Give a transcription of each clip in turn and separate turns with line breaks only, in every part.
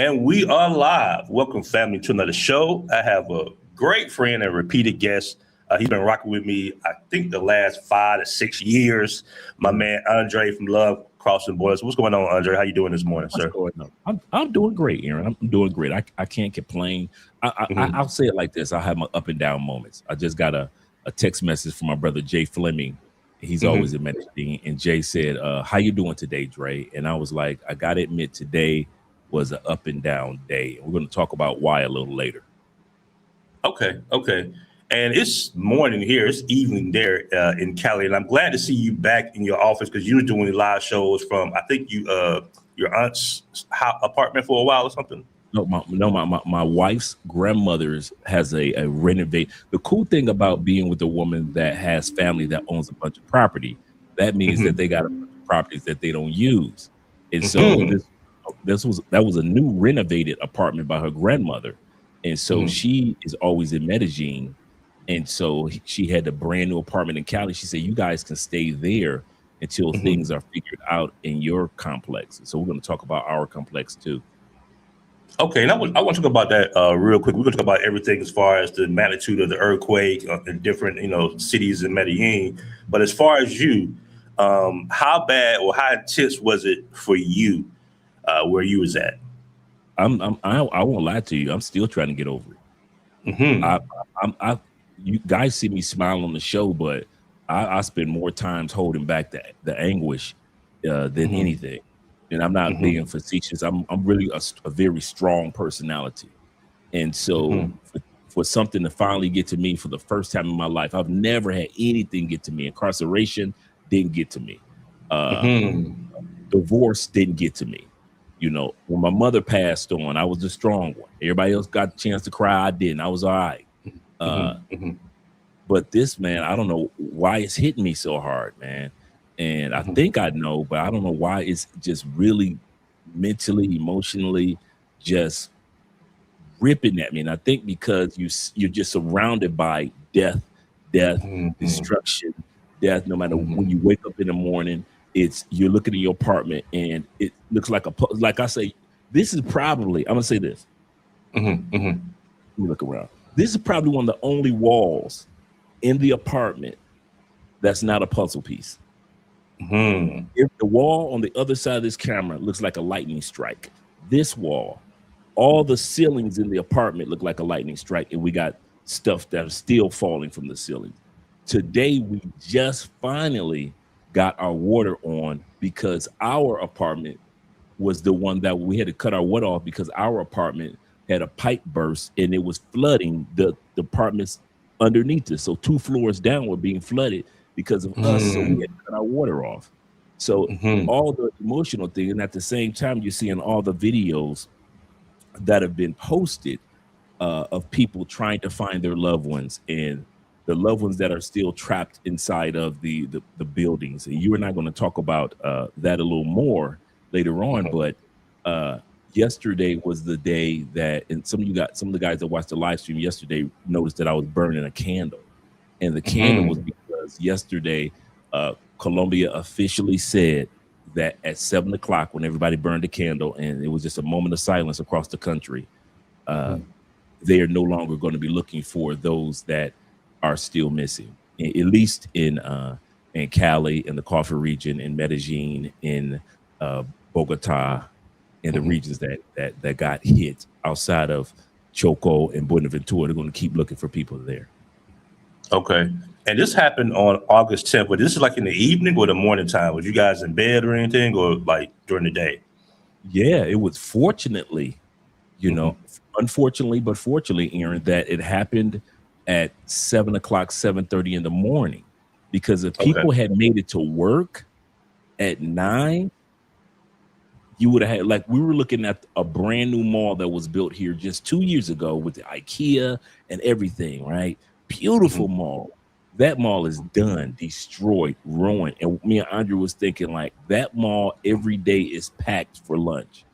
And we are live. Welcome, family, to another show. I have a great friend and repeated guest. He's been rocking with me, I think, the last 5 to 6 years. My man, Andre from Love Crossing Borders. What's going on, Andre? How you doing this morning,
What's
sir?
going on? I'm doing great, Aaron. I'm doing great. I can't complain. I'll say it like this. I have my up and down moments. I just got a text message from my brother Jay Fleming. He's always in Medellin, and Jay said, "How you doing today, Dre?" And I was like, "I gotta admit, today was an up and down day." And we're going to talk about why a little later.
Okay. And it's morning here. It's evening there in Cali, and I'm glad to see you back in your office because you were doing live shows from I think your aunt's apartment for a while or something.
My wife's grandmother's has a renovate. The cool thing about being with a woman that has family that owns a bunch of property, that means that they got a bunch of properties that they don't use. And so that was a new renovated apartment by her grandmother. And so she is always in Medellin. And so she had a brand new apartment in Cali. She said, "You guys can stay there until things are figured out in your complex." And so we're going to talk about our complex too.
Okay, and I want to talk about that real quick. We're going to talk about everything as far as the magnitude of the earthquake in different, cities in Medellin. But as far as you, how bad or how intense was it for you where you was at?
I won't lie to you. I'm still trying to get over it. You guys see me smile on the show, but I spend more times holding back the anguish than anything. And I'm not being facetious. I'm really a very strong personality. And so for something to finally get to me for the first time in my life, I've never had anything get to me. Incarceration didn't get to me. Divorce didn't get to me. When my mother passed on, I was the strong one. Everybody else got a chance to cry. I didn't. I was all right. But this, man, I don't know why it's hitting me so hard, man. And I think I know, but I don't know why it's just really mentally, emotionally, just ripping at me. And I think because you're just surrounded by death, destruction, death. No matter when you wake up in the morning, you're looking at your apartment and it looks like I say, this is probably, I'm gonna say this. Let me look around. This is probably one of the only walls in the apartment that's not a puzzle piece. If the wall on the other side of this camera looks like a lightning strike, this wall, all the ceilings in the apartment look like a lightning strike, and we got stuff that is still falling from the ceiling. Today, we just finally got our water on because our apartment was the one that we had to cut our water off because our apartment had a pipe burst and it was flooding the apartments underneath us. So 2 floors down were being flooded because of us. So we had to cut our water off. So all the emotional thing, and at the same time, you're seeing all the videos that have been posted of people trying to find their loved ones and the loved ones that are still trapped inside of the buildings. And you and I are going to talk about that a little more later on. But yesterday was the day that, and some of the guys that watched the live stream yesterday noticed that I was burning a candle. And the candle was because yesterday, Colombia officially said that at 7 o'clock, when everybody burned a candle, and it was just a moment of silence across the country, they are no longer going to be looking for those that are still missing, at least in Cali, in the Coffee region, in Medellin, in Bogota, in the regions that got hit outside of Choco and Buenaventura. They're going to keep looking for people there.
Okay. And this happened on August 10th, but this is like in the evening or the morning time. Was you guys in bed or anything, or like during the day?
Yeah, it was fortunately, unfortunately, but fortunately, Aaron, that it happened at 7 o'clock, 7:30 in the morning, because if people had made it to work at 9, you would have had, like, we were looking at a brand new mall that was built here just 2 years ago with the IKEA and everything, right? Beautiful mall. That mall is done, destroyed, ruined. And me and Andrew was thinking, like, that mall every day is packed for lunch.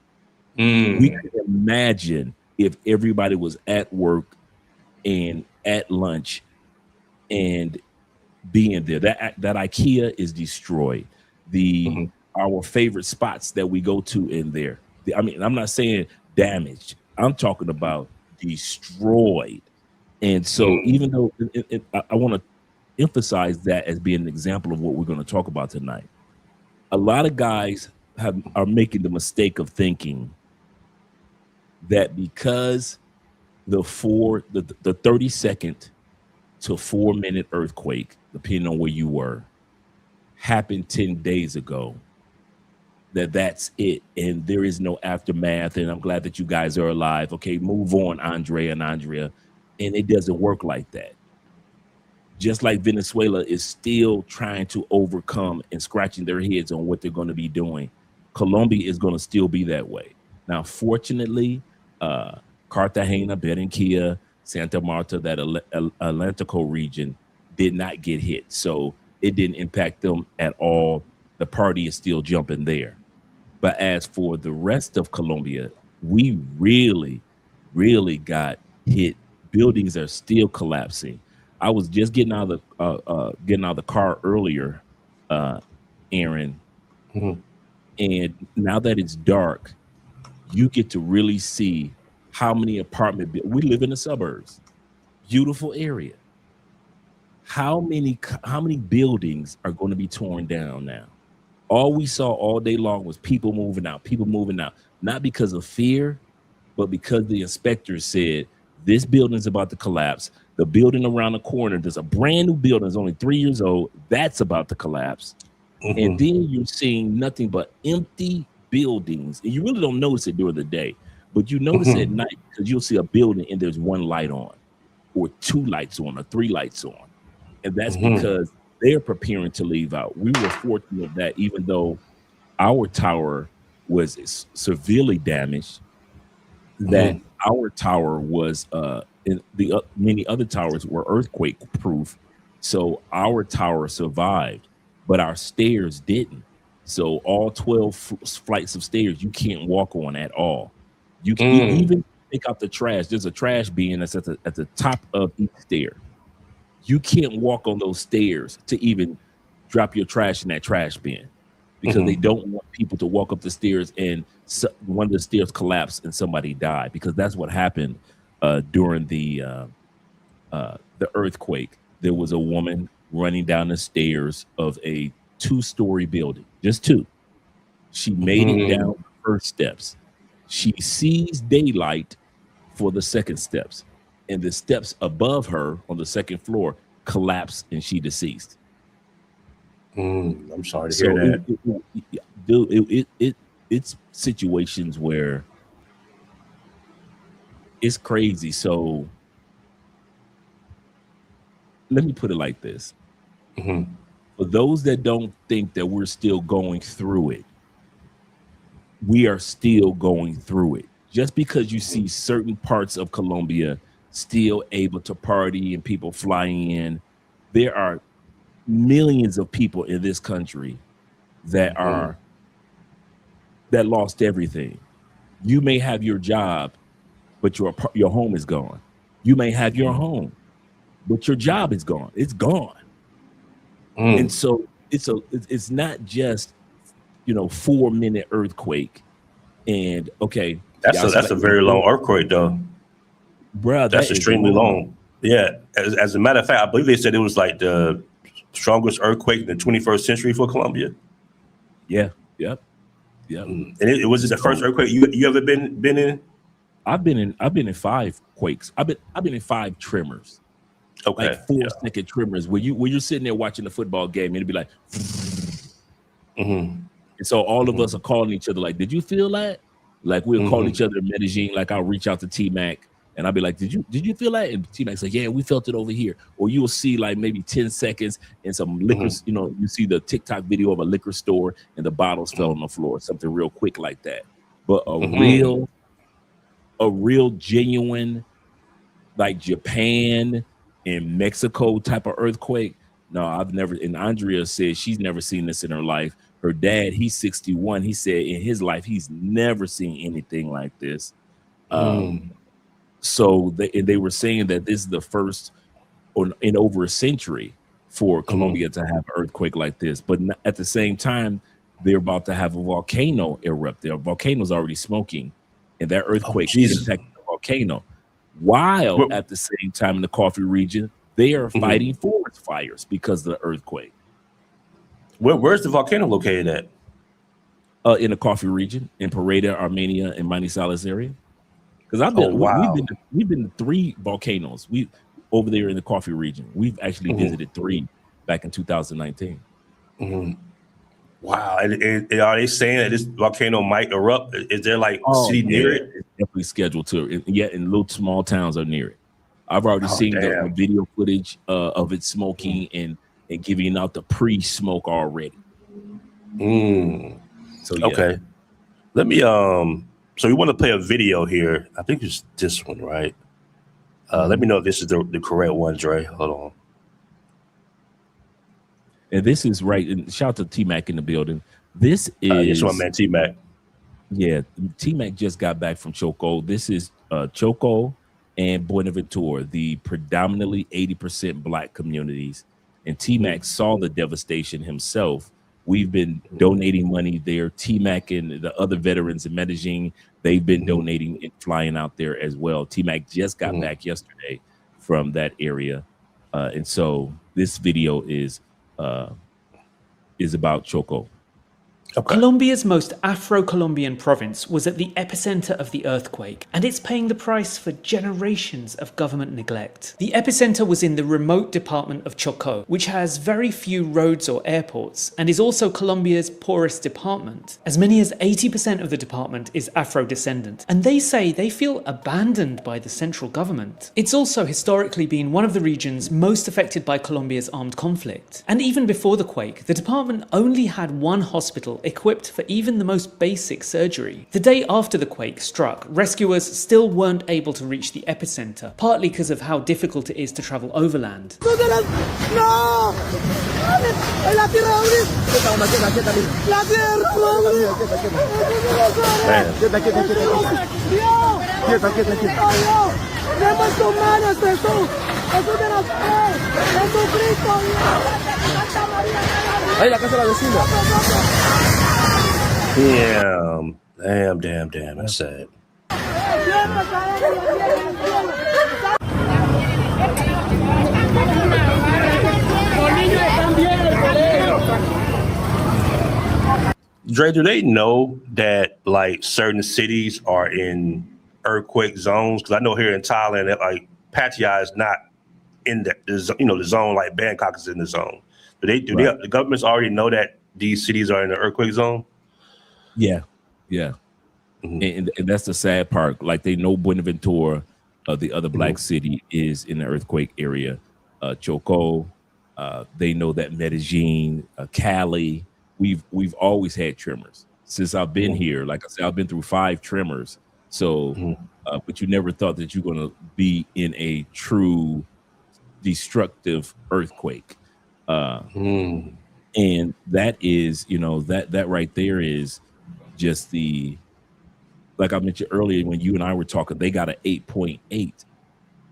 We could imagine if everybody was at work and at lunch and being there. That IKEA is destroyed. Our favorite spots that we go to in there. I'm not saying damaged. I'm talking about destroyed. And so, even though I want to emphasize that as being an example of what we're going to talk about tonight, a lot of guys are making the mistake of thinking that because the 30-second to 4-minute earthquake, depending on where you were, happened 10 days ago, that's it, and there is no aftermath, and I'm glad that you guys are alive. Okay, move on, Andre and Andrea. And it doesn't work like that. Just like Venezuela is still trying to overcome and scratching their heads on what they're going to be doing, Colombia is going to still be that way. Now, fortunately, Cartagena, Barranquilla, Santa Marta, that Atlantico region did not get hit. So it didn't impact them at all. The party is still jumping there. But as for the rest of Colombia, we really, really got hit. Buildings are still collapsing. I was just getting out of the car earlier, Aaron, and now that it's dark, you get to really see how many we live in the suburbs, beautiful area. How many buildings are going to be torn down now? All we saw all day long was people moving out, not because of fear, but because the inspectors said this building is about to collapse. The building around the corner, there's a brand new building, it's only 3 years old, that's about to collapse. And then you're seeing nothing but empty buildings. And you really don't notice it during the day, but you notice it at night because you'll see a building and there's one light on, or 2 lights on, or 3 lights on. And that's because they're preparing to leave out. We were fortunate that even though our tower was severely damaged, that our tower was and the many other towers were earthquake proof, so our tower survived, but our stairs didn't. So all 12 flights of stairs you can't walk on at all. You can even take out the trash. There's a trash bin that's at the top of each stair. You can't walk on those stairs to even drop your trash in that trash bin, because they don't want people to walk up the stairs and one of the stairs collapse and somebody died, because that's what happened during the earthquake. There was a woman running down the stairs of a 2-story building, just 2. She made it down the first steps. She sees daylight for the second steps, and the steps above her on the second floor collapsed and she deceased.
I'm sorry to hear that.
It's situations where it's crazy. So let me put it like this. For those that don't think that we're still going through it, we are still going through it. Just because you see certain parts of Colombia still able to party and people flying in, there are millions of people in this country that are that lost everything. You may have your job, but your home is gone. You may have your home, but your job is gone. It's gone. And so it's not just 4-minute earthquake. And okay,
that's a very long earthquake though,
bro.
That's extremely long. Yeah, as a matter of fact, I believe they said it was like the strongest earthquake in the 21st century for Colombia.
Yeah. Yep.
And it was the first earthquake you ever been in?
I've been in 5 quakes. I've been in 5 tremors.
Okay.
Like 4-second tremors where you're sitting there watching the football game and it'd be like and so all of us are calling each other like, did you feel that? Like we'll call each other in Medellin. Like I'll reach out to T-Mac and I'll be like, did you feel that? And T-Mac's like, yeah, we felt it over here. Or you'll see like maybe 10 seconds and some liquor, you see the TikTok video of a liquor store and the bottles fell on the floor, something real quick like that. But a real genuine, like Japan and Mexico type of earthquake, no, I've never. And Andrea said she's never seen this in her life. Her dad, he's 61. He said in his life he's never seen anything like this. So they were saying that this is the first in over a century for Colombia to have an earthquake like this. But at the same time, they're about to have a volcano erupt. Their volcano's already smoking and that earthquake
Jesus.
impacted the volcano. While
Where,
at the same time in the coffee region, they are fighting forest fires because of the earthquake.
where's the volcano located at?
In the coffee region, in Pareda, Armenia, and Manisalis area. Because
Oh wow.
we've been to 3 volcanoes. We over there in the coffee region. We've actually visited 3 back in 2019.
Wow. And are they saying that this volcano might erupt? Is there like a
Oh
city near
yeah,
it?
it's definitely scheduled to. Yeah, and little small towns are near it. I've already
Oh
seen the
damn.
video footage of it smoking and giving out the pre-smoke already. So yeah.
Okay. Let me so we want to play a video here. I think it's this one, right? Let me know if this is the correct one, Dre. Hold on.
And this is right. And shout out to T-Mac in the building. This
This
is
one, man, T-Mac.
Yeah, T-Mac just got back from Choco. This is Choco and Buenaventura, the predominantly 80% Black communities. And T-Mac saw the devastation himself. We've been donating money there. T-Mac and the other veterans in Medellin, they've been donating and flying out there as well. T-Mac just got back yesterday from that area. And so this video is about Choco.
Okay.
Colombia's most Afro-Colombian province was at the epicenter of the earthquake, and it's paying the price for generations of government neglect. The epicenter was in the remote department of Chocó, which has very few roads or airports, and is also Colombia's poorest department. As many as 80% of the department is Afro-descendant, and they say they feel abandoned by the central government. It's also historically been one of the regions most affected by Colombia's armed conflict. And even before the quake, the department only had one hospital equipped for even the most basic surgery. The day after the quake struck, rescuers still weren't able to reach the epicenter, partly because of how difficult it is to travel overland.
Damn. That's sad. Dre, do they know that like certain cities are in earthquake zones? Because I know here in Thailand that like Pattaya is not in the zone like Bangkok is in the zone. The governments already know that these cities are in the earthquake zone?
Yeah. And that's the sad part. Like they know Buenaventura, the other Black city, is in the earthquake area. Chocó, they know that Medellin, Cali. We've always had tremors since I've been here. Like I said, I've been through 5 tremors. So, but you never thought that you're going to be in a true destructive earthquake. And that is, that right there is just like I mentioned earlier when you and I were talking, they got an 8.8,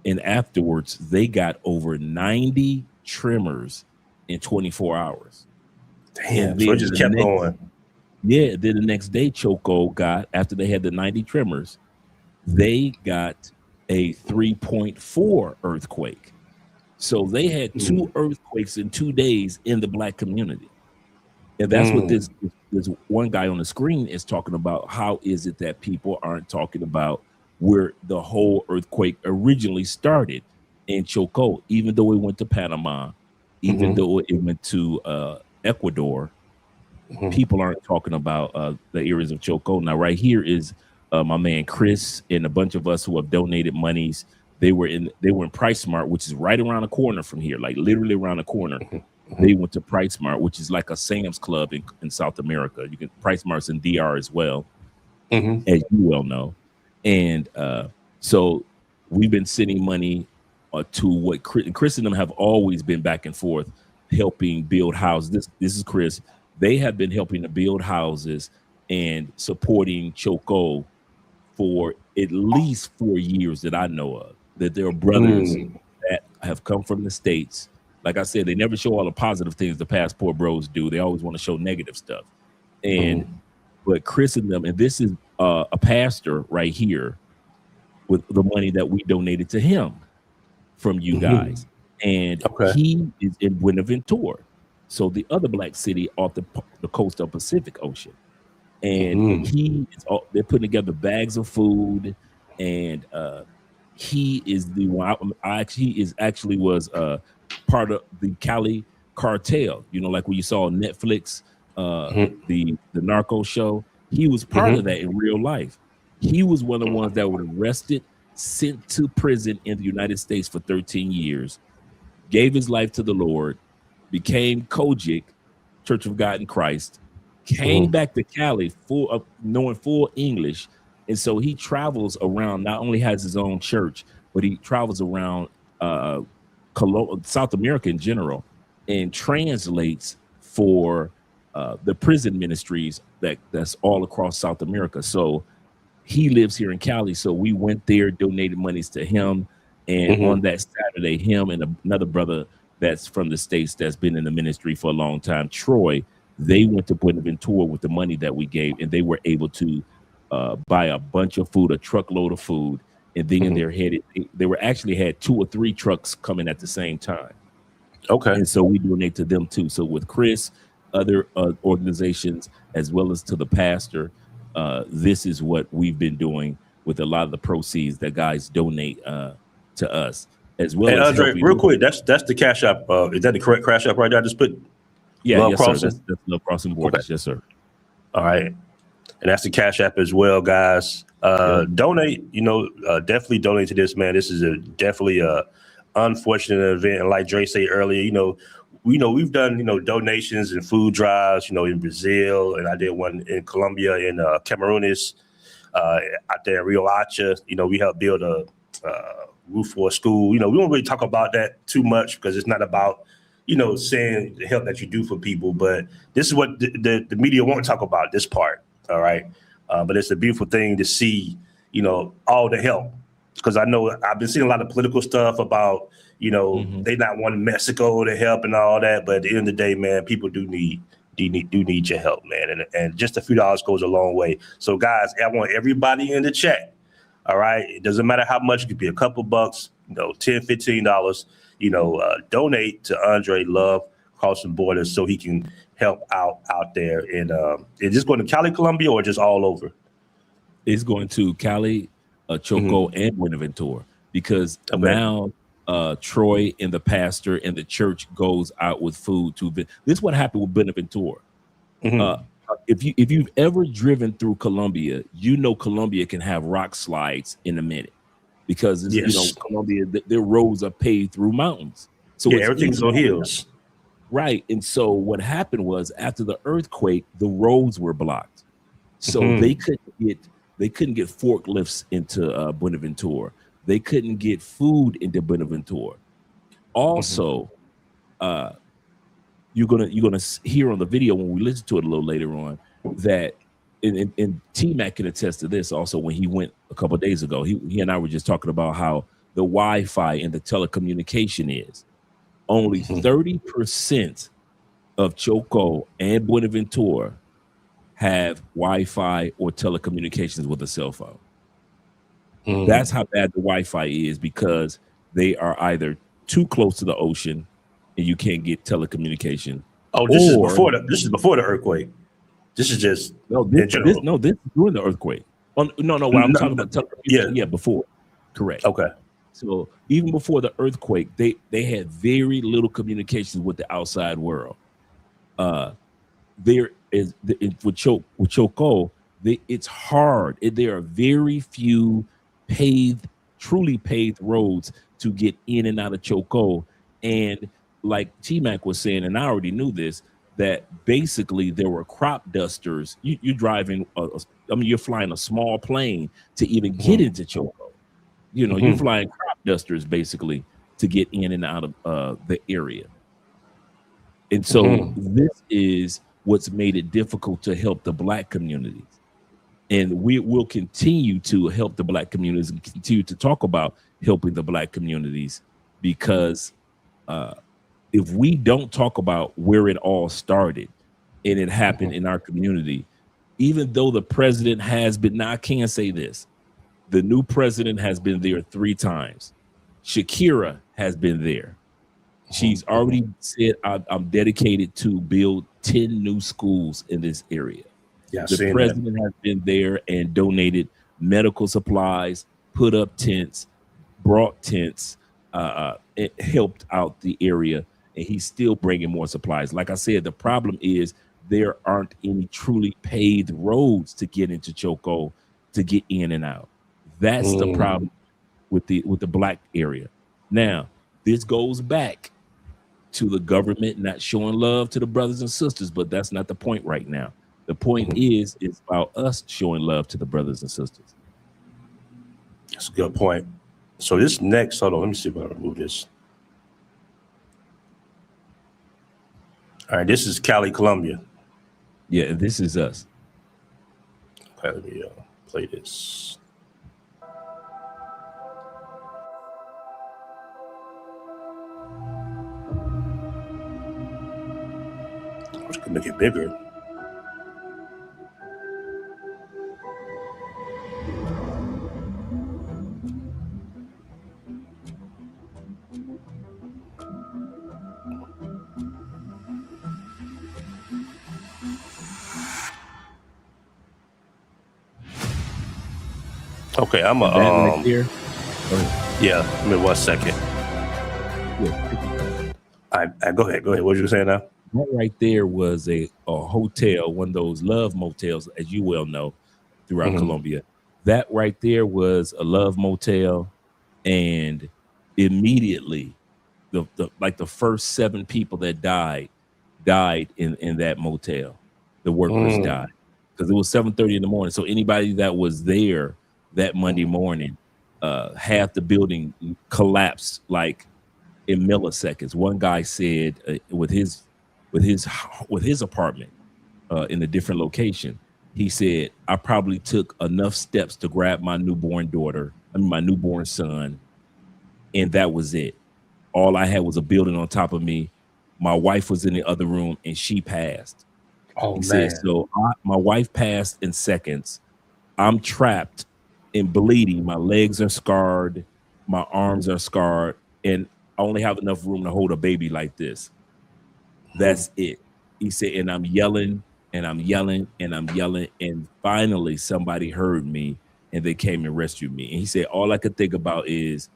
and afterwards they got over 90 tremors in 24 hours.
Damn, so it just kept going.
Yeah, then the next day Choco got, after they had the 90 tremors, they got a 3.4 earthquake. So they had 2 earthquakes in 2 days in the Black community. And that's what this one guy on the screen is talking about. How is it that people aren't talking about where the whole earthquake originally started in Chocó, even though it went to Panama, even though it went to Ecuador, people aren't talking about the areas of Chocó. Now, right here is my man Chris and a bunch of us who have donated monies. They were in Price Smart, which is right around the corner from here, like literally around the corner. They went to Price Smart, which is like a Sam's Club in South America. You can Price Smart's in DR as well, as you well know. And so we've been sending money to what Chris and them have always been back and forth helping build houses. This is Chris. They have been helping to build houses and supporting Chocó for at least 4 years that I know of. That there are brothers that have come from the States. Like I said, they never show all the positive things the Passport Bros do. They always want to show negative stuff. And but Chris and them, and this is a pastor right here with the money that we donated to him from you guys. And
Okay.
he is in Buenaventura, so the other black city off the coast of Pacific Ocean. And they're putting together bags of food, and he is the one. He actually was part of the Cali cartel. You know, like when you saw on Netflix, the narco show. He was part of that in real life. He was one of the ones that were arrested, sent to prison in the United States for 13 years, gave his life to the Lord, became Kojic, Church of God in Christ, came back to Cali knowing full English. And so he travels around, not only has his own church, but he travels around South America in general and translates for the prison ministries that's all across South America. So he lives here in Cali. So we went there, donated monies to him. And on that Saturday, him and another brother that's from the States that's been in the ministry for a long time, Troy, they went to Buenaventura with the money that we gave, and they were able to buy a bunch of food, a truckload of food. And then they were actually had 2 or 3 trucks coming at the same time.
Okay.
And so we donate to them too. So with Chris, other organizations, as well as to the pastor, this is what we've been doing with a lot of the proceeds that guys donate to us, as well as
Andre, real quick, that's the Cash App. Is that the correct Cash App right there? I just put
Love
yes,
Crossing.
sir.
That's Love Crossing Borders.
Okay.
Yes, sir.
All right. And that's the Cash App as well, guys. Donate, definitely donate to this, man. This is definitely a unfortunate event. And like Dre said earlier, we've done, donations and food drives, in Brazil, and I did one in Colombia, in Cameroonish, out there in Rio Hacha. We helped build a roof for a school. We don't really talk about that too much because it's not about, saying the help that you do for people. But this is what the media won't talk about, this part. All right. But it's a beautiful thing to see, all the help. Because I know I've been seeing a lot of political stuff about, they not wanting Mexico to help and all that. But at the end of the day, man, people do need your help, man. And just a few dollars goes a long way. So, guys, I want everybody in the chat. All right. It doesn't matter how much. It could be a couple bucks, $10, $15. Donate to Andre Love Crossing Borders so he can help out there. And is this going to Cali, Colombia, or just all over?
It's going to Cali, Choco, and Buenaventura, because now Troy and the pastor and the church goes out with food to. This is what happened with Buenaventura. If you've ever driven through Colombia, Colombia can have rock slides in a minute because Colombia, their roads are paved through mountains. So
everything's on hills.
Right. And so what happened was after the earthquake, the roads were blocked. So they couldn't get forklifts into Buenaventura. They couldn't get food into Buenaventura. Also, you're gonna hear on the video when we listen to it a little later on that, and T-Mac can attest to this also. When he went a couple of days ago, he and I were just talking about how the Wi-Fi and the telecommunication is. Only 30% of Choco and Buenaventura have Wi-Fi or telecommunications with a cell phone. That's how bad the Wi-Fi is, because they are either too close to the ocean and you can't get telecommunication.
Oh, this is before the earthquake. This is just
this is during the earthquake. I'm talking about telecommunications. Yeah, before. Correct.
Okay.
So even before the earthquake, they had very little communications with the outside world. There is with Choco, it's hard. There are very few truly paved roads to get in and out of Choco. And like T-Mac was saying, and I already knew this, that basically there were crop dusters. You're driving, you're flying a small plane to even get into Choco. You're flying crop dusters basically to get in and out of the area. And so this is what's made it difficult to help the Black communities. And we will continue to help the Black communities and continue to talk about helping the Black communities, because if we don't talk about where it all started and it happened in our community, even though the president has been, now I can say this, the new president has been there 3 times. Shakira has been there. She's already said, I'm dedicated to build 10 new schools in this area.
Yeah,
The president has been there and donated medical supplies, put up tents, brought tents, it helped out the area, and he's still bringing more supplies. Like I said, the problem is there aren't any truly paved roads to get into Choco to get in and out. That's the problem with the black area. Now, this goes back to the government not showing love to the brothers and sisters, but that's not the point right now. The point is about us showing love to the brothers and sisters.
That's a good point. So this next, hold on, let me see if I can remove this. All right, this is Cali, Colombia.
Yeah, this is us.
Okay, let me play this. I'm just gonna make it bigger. Okay, I'm a
right here.
Yeah, give me 1 second.
Yeah.
I go ahead. What were you saying now?
That right there was a hotel, one of those love motels, as you well know, throughout Colombia. That right there was a love motel, and immediately the first 7 people that died in that motel. The workers died because it was 7:30 in the morning. So anybody that was there that Monday morning, half the building collapsed like in milliseconds. One guy said with his apartment in a different location, he said, I probably took enough steps to grab my newborn son, and that was it. All I had was a building on top of me. My wife was in the other room, and she passed.
Oh,
he said, so my wife passed in seconds. I'm trapped and bleeding. My legs are scarred. My arms are scarred. And I only have enough room to hold a baby like this. That's it. He said, and I'm yelling, and I'm yelling, and I'm yelling. And finally, somebody heard me, and they came and rescued me. And he said, all I could think about is,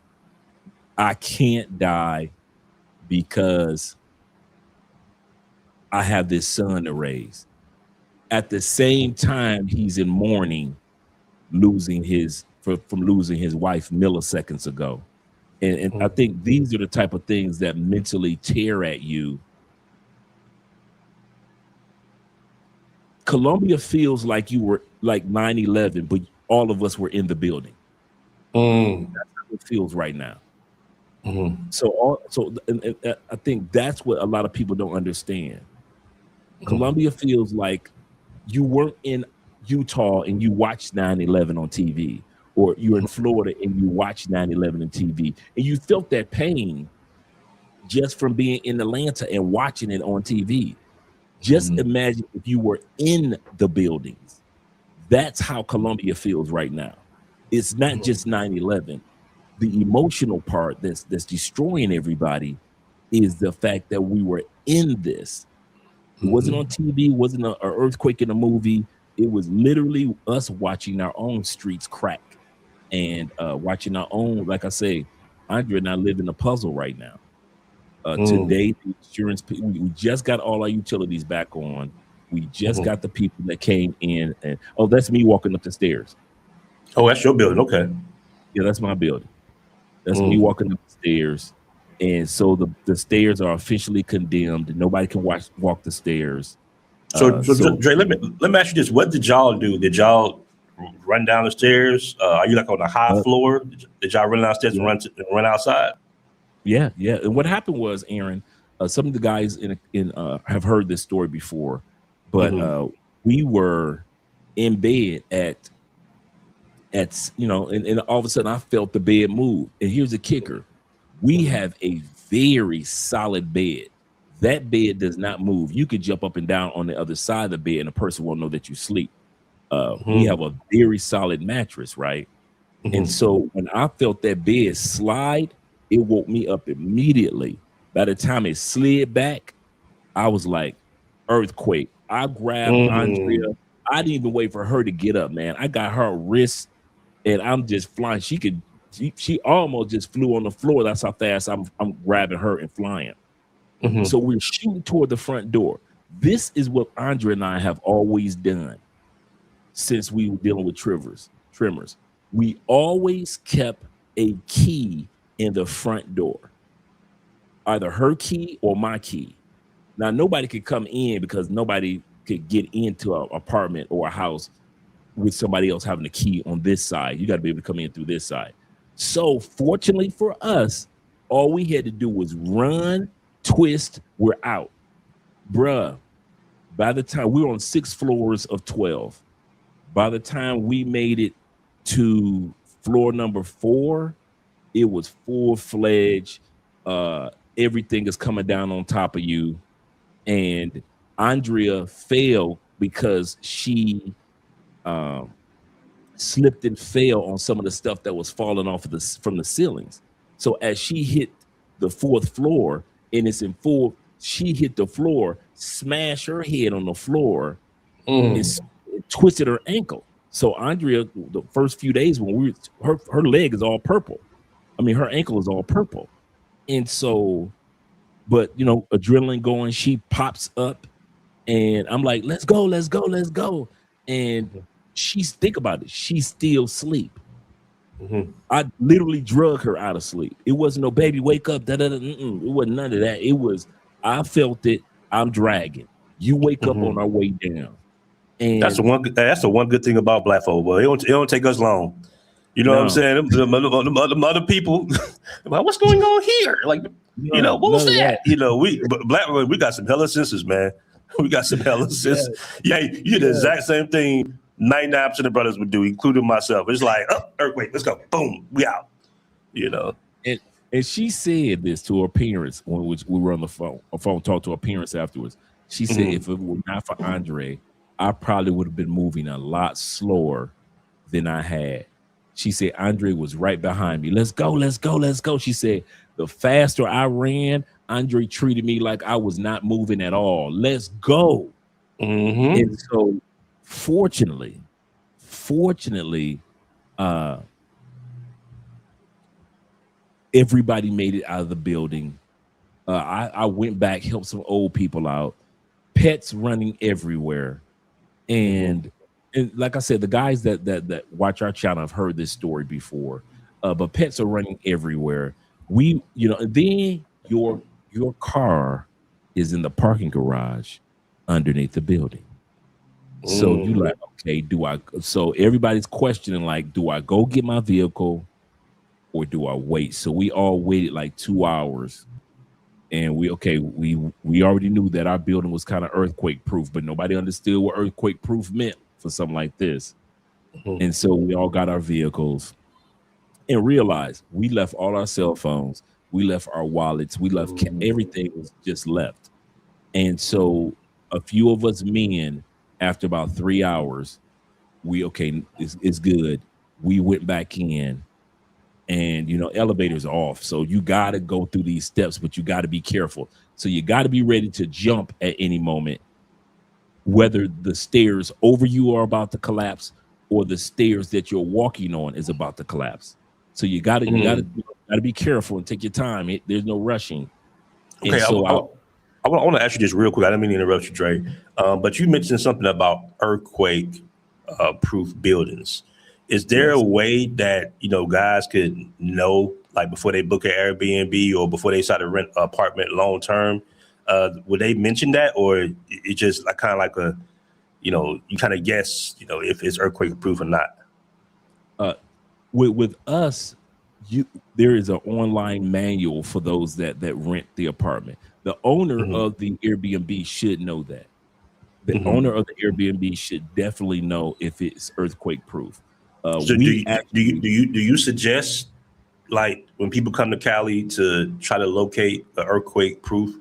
I can't die because I have this son to raise. At the same time, he's in mourning, from losing his wife milliseconds ago. And I think these are the type of things that mentally tear at you. Colombia feels like you were like 9/11, but all of us were in the building. That's how it feels right now. So I think that's what a lot of people don't understand. Colombia feels like you weren't in Utah and you watched 9/11 on TV, or you're in Florida and you watched 9/11 on TV, and you felt that pain just from being in Atlanta and watching it on TV. Just imagine if you were in the buildings. That's how Colombia feels right now. It's not just 9/11. The emotional part that's destroying everybody is the fact that we were in this. It wasn't on TV, wasn't an earthquake in a movie. It was literally us watching our own streets crack and watching our own, like I say, Andre and I live in a puzzle right now. Today, the insurance, we just got all our utilities back on. We just got the people that came in, and that's me walking up the stairs.
Oh, that's your building. Okay.
Yeah, that's my building. That's me walking up the stairs. And so the stairs are officially condemned. Nobody can walk the stairs.
So Dre, let me ask you this: what did y'all do? Did y'all run down the stairs? Are you like on a high floor? Did y'all run downstairs and run outside?
Yeah. And what happened was, Aaron, some of the guys have heard this story before, but we were in bed at and all of a sudden I felt the bed move. And here's the kicker: we have a very solid bed. That bed does not move. You could jump up and down on the other side of the bed and a person won't know that you sleep. We have a very solid mattress, right? And so when I felt that bed slide, it woke me up immediately. By the time it slid back, I was like, earthquake. I grabbed Andrea. I didn't even wait for her to get up, man. I got her wrist and I'm just flying. She almost just flew on the floor. That's how fast I'm grabbing her and flying. So we're shooting toward the front door. This is what Andrea and I have always done since we were dealing with tremors. We always kept a key in the front door, either her key or my key. Now, nobody could come in because nobody could get into an apartment or a house with somebody else having a key on this side. You got to be able to come in through this side. So fortunately for us, all we had to do was run, twist, we're out. Bruh, by the time we were on 6 floors of 12, by the time we made it to floor number 4, it was full-fledged. Everything is coming down on top of you. And Andrea fell because she slipped and fell on some of the stuff that was falling off of from the ceilings. So as she hit the 4th floor and it's in full, she hit the floor, smashed her head on the floor, and twisted her ankle. So Andrea, the first few days when her leg is all purple. I mean, her ankle is all purple. And so, but you know, adrenaline going, she pops up and I'm like, let's go. And think about it, she's still asleep. I literally drug her out of sleep. It wasn't no baby, wake up. It wasn't none of that. It was, I felt it, I'm dragging. You wake up on our way down. And
that's the one good thing about Black folk, boy. It don't take us long. You know what I'm saying? Them other people, like, what's going on here? Like, you know, what was that? You know, we got some hella senses, man. We got some hella senses. Yeah, you did the exact same thing 99% of brothers would do, including myself. It's like, oh, earthquake, let's go. Boom, we out. You know.
And she said this to her parents when we were on the phone. Talked to her parents afterwards. She said, if it were not for Andre, I probably would have been moving a lot slower than I had. She said, Andre was right behind me. Let's go. She said, the faster I ran, Andre treated me like I was not moving at all. Let's go. And so fortunately, everybody made it out of the building. I went back, helped some old people out, pets running everywhere. And like I said, the guys that watch our channel have heard this story before, but pets are running everywhere. And then your car is in the parking garage underneath the building. So you like, okay, so everybody's questioning, like, do I go get my vehicle or do I wait? So we all waited like 2 hours. And we already knew that our building was kind of earthquake proof, but nobody understood what earthquake proof meant for something like this. And so we all got our vehicles and realized we left all our cell phones, we left our wallets, we left everything was just left. And so a few of us men, after about 3 hours, it's good. We went back in. And, elevators are off. So you got to go through these steps, but you got to be careful. So you got to be ready to jump at any moment, whether the stairs over you are about to collapse or the stairs that you're walking on is about to collapse. So you got to be careful and take your time. There's no rushing.
Okay, so I want to ask you this real quick. I didn't mean to interrupt you, Dre. But you mentioned something about earthquake proof buildings. Is there a way that, guys could know, like before they book an Airbnb or before they start to rent an apartment long term? Would they mention that, or it's just like kind of like a, you kind of guess, if it's earthquake proof or not?
With us, there is an online manual for those that rent the apartment. The owner of the Airbnb should know that. The owner of the Airbnb should definitely know if it's earthquake proof.
So do you suggest, like, when people come to Cali to try to locate an earthquake proof,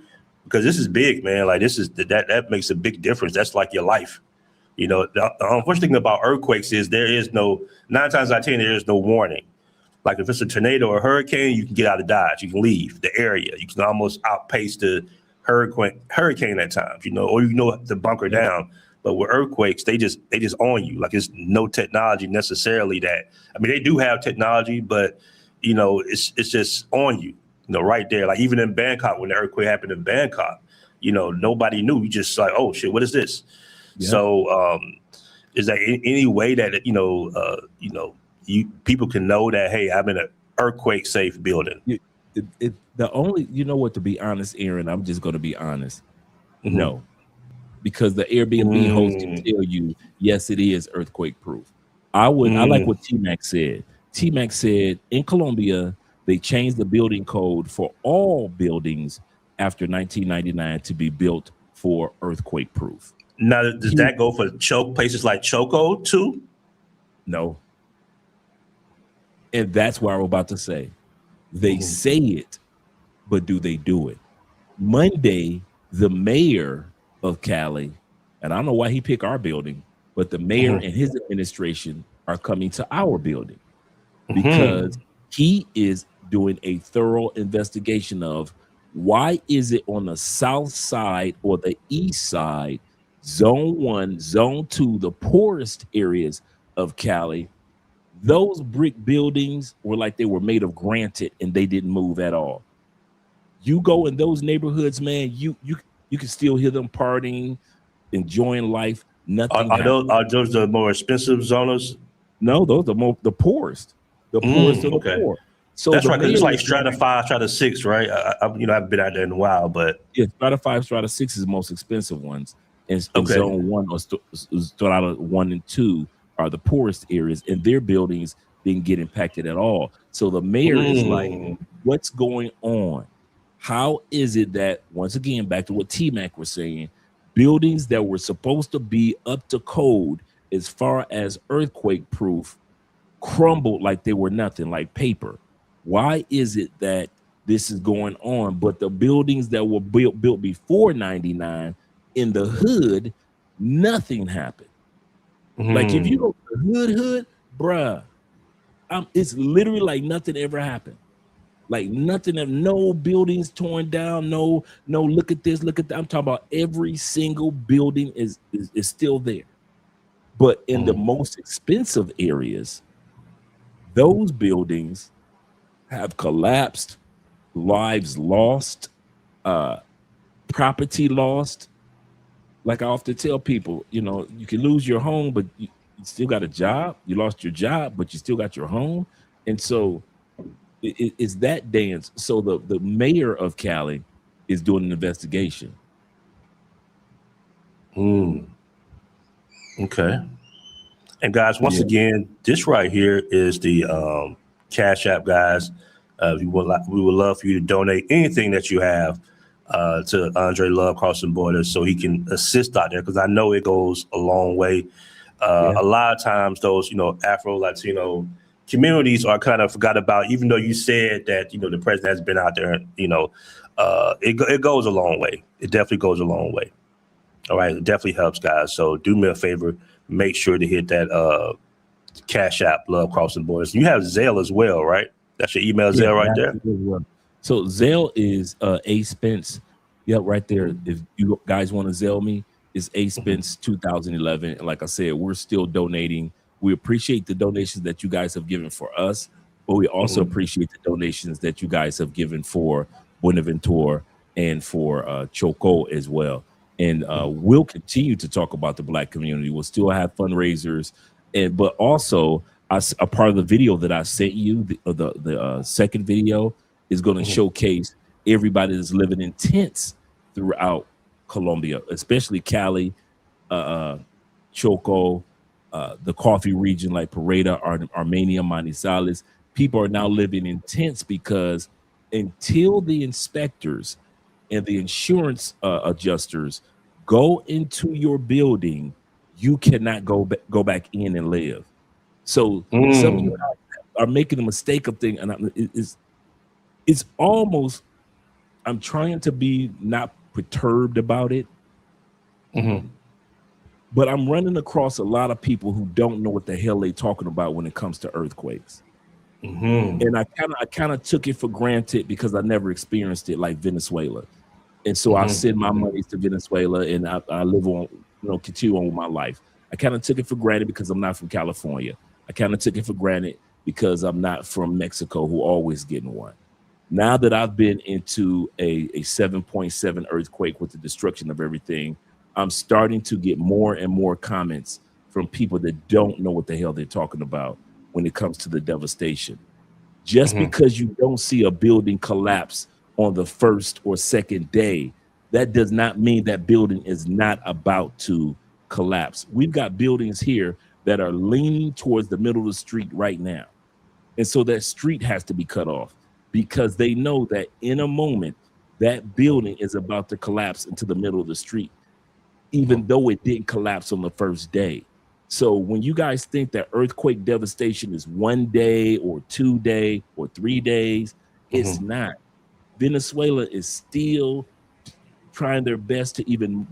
because this is big, man, like this is that makes a big difference. That's like your life. You know, the unfortunate thing about earthquakes is there is no 9 times out of 10 there is no warning. Like if it's a tornado or a hurricane, you can get out of Dodge. You can leave the area. You can almost outpace the hurricane at times. You know, or you know to bunker down. But with earthquakes, they just own you. Like it's no technology necessarily that. I mean, they do have technology, but you know, it's just on you. You know, right there. Like even in Bangkok, when the earthquake happened in Bangkok, you know, nobody knew. You just like, oh shit, what is this? Yeah. So, is there any way that you people can know that hey, I'm in an earthquake safe building?
The only, you know what, to be honest, Aaron, I'm just going to be honest. No, because the Airbnb host can tell you, yes, it is earthquake proof. I like what T-Mac said. T-Mac said in Colombia, they changed the building code for all buildings after 1999 to be built for earthquake proof.
Now, does that go for places like Choco too?
No. And that's what I'm about to say. They say it, but do they do it? Monday, the mayor of Cali, and I don't know why he picked our building, but the mayor and his administration are coming to our building because he is doing a thorough investigation of why is it on the south side or the east side, zone 1, zone 2, the poorest areas of Cali, those brick buildings were like they were made of granite and they didn't move at all. You go in those neighborhoods, man, you can still hear them partying, enjoying life. Nothing.
Are those the more expensive zones?
No, those are the poorest. The poorest of the poor. So
that's right, because it's like strata 5, strata 6, right? I haven't been out there in a while, but
yeah, strata 5, strata 6 is the most expensive ones, and zone 1 or strata 1 and 2 are the poorest areas, and their buildings didn't get impacted at all. So the mayor is like, "What's going on? How is it that, once again, back to what T-Mac was saying, buildings that were supposed to be up to code as far as earthquake proof crumbled like they were nothing, like paper? Why is it that this is going on? But the buildings that were built before 99 in the hood, nothing happened. Like if you go to the hood, bruh, it's literally like nothing ever happened. Like nothing, no buildings torn down, no, look at this, look at that. I'm talking about every single building is still there. But in the most expensive areas, those buildings have collapsed, lives lost, property lost. Like I often tell people, you know, you can lose your home, but you still got a job. You lost your job, but you still got your home. And so it's that dance. So the mayor of Cali is doing an investigation.
Okay. And guys, once again, this right here is the Cash App, guys. We would love for you to donate anything that you have to Andre Love Crossing Borders so he can assist out there, because I know it goes a long way. A lot of times those, Afro-Latino communities are kind of forgot about, even though you said that, the president has been out there, it goes a long way. It definitely goes a long way. All right. It definitely helps, guys. So do me a favor. Make sure to hit that Cash App, Love Crossing Borders. You have Zelle as well, right? That's your email, Zelle, right there.
So Zelle is A Spence. Yep, right there. If you guys want to Zelle me, it's A Spence 2011. And like I said, we're still donating. We appreciate the donations that you guys have given for us, but we also appreciate the donations that you guys have given for Buenaventura and for Choco as well. And we'll continue to talk about the Black community. We'll still have fundraisers, but also a part of the video that I sent you, the second video, is going to showcase everybody that's living in tents throughout Colombia, especially Cali, Choco, the coffee region like Pareda, Armenia, Manizales. People are now living in tents because until the inspectors and the insurance adjusters go into your building, you cannot go back in and live. So some of you are making a mistake of thinking, and it's almost, I'm trying to be not perturbed about it, But I'm running across a lot of people who don't know what the hell they're talking about when it comes to earthquakes. And I kind of took it for granted because I never experienced it like Venezuela. And so I send my money to Venezuela and I live on, continue on with my life. I kind of took it for granted because I'm not from California. I kind of took it for granted because I'm not from Mexico, who always getting one. Now that I've been into a 7.7 earthquake with the destruction of everything, I'm starting to get more and more comments from people that don't know what the hell they're talking about when it comes to the devastation. Just because you don't see a building collapse on the first or second day, that does not mean that building is not about to collapse. We've got buildings here that are leaning towards the middle of the street right now. And so that street has to be cut off because they know that in a moment, that building is about to collapse into the middle of the street, even though it didn't collapse on the first day. So when you guys think that earthquake devastation is 1 day or 2 day or 3 days, it's not. Venezuela is still trying their best to even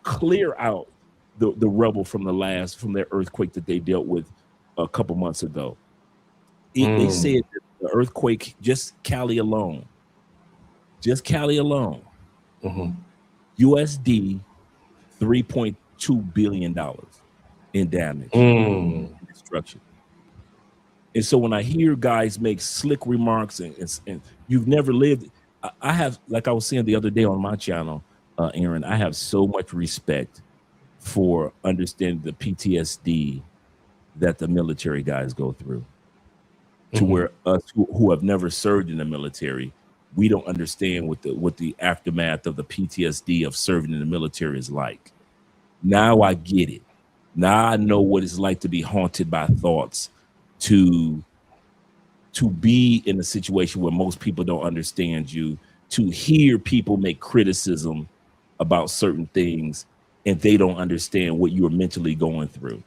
clear out the rubble from their earthquake that they dealt with a couple months ago. They said that the earthquake, just Cali alone, USD $3.2 billion in damage and destruction. And so when I hear guys make slick remarks and you've never lived, I have, like I was saying the other day on my channel, Aaron, I have so much respect for understanding the PTSD that the military guys go through. To where us who have never served in the military, we don't understand what the aftermath of the PTSD of serving in the military is like. Now I get it. Now I know what it's like to be haunted by thoughts, to be in a situation where most people don't understand you, to hear people make criticism about certain things and they don't understand what you are mentally going through.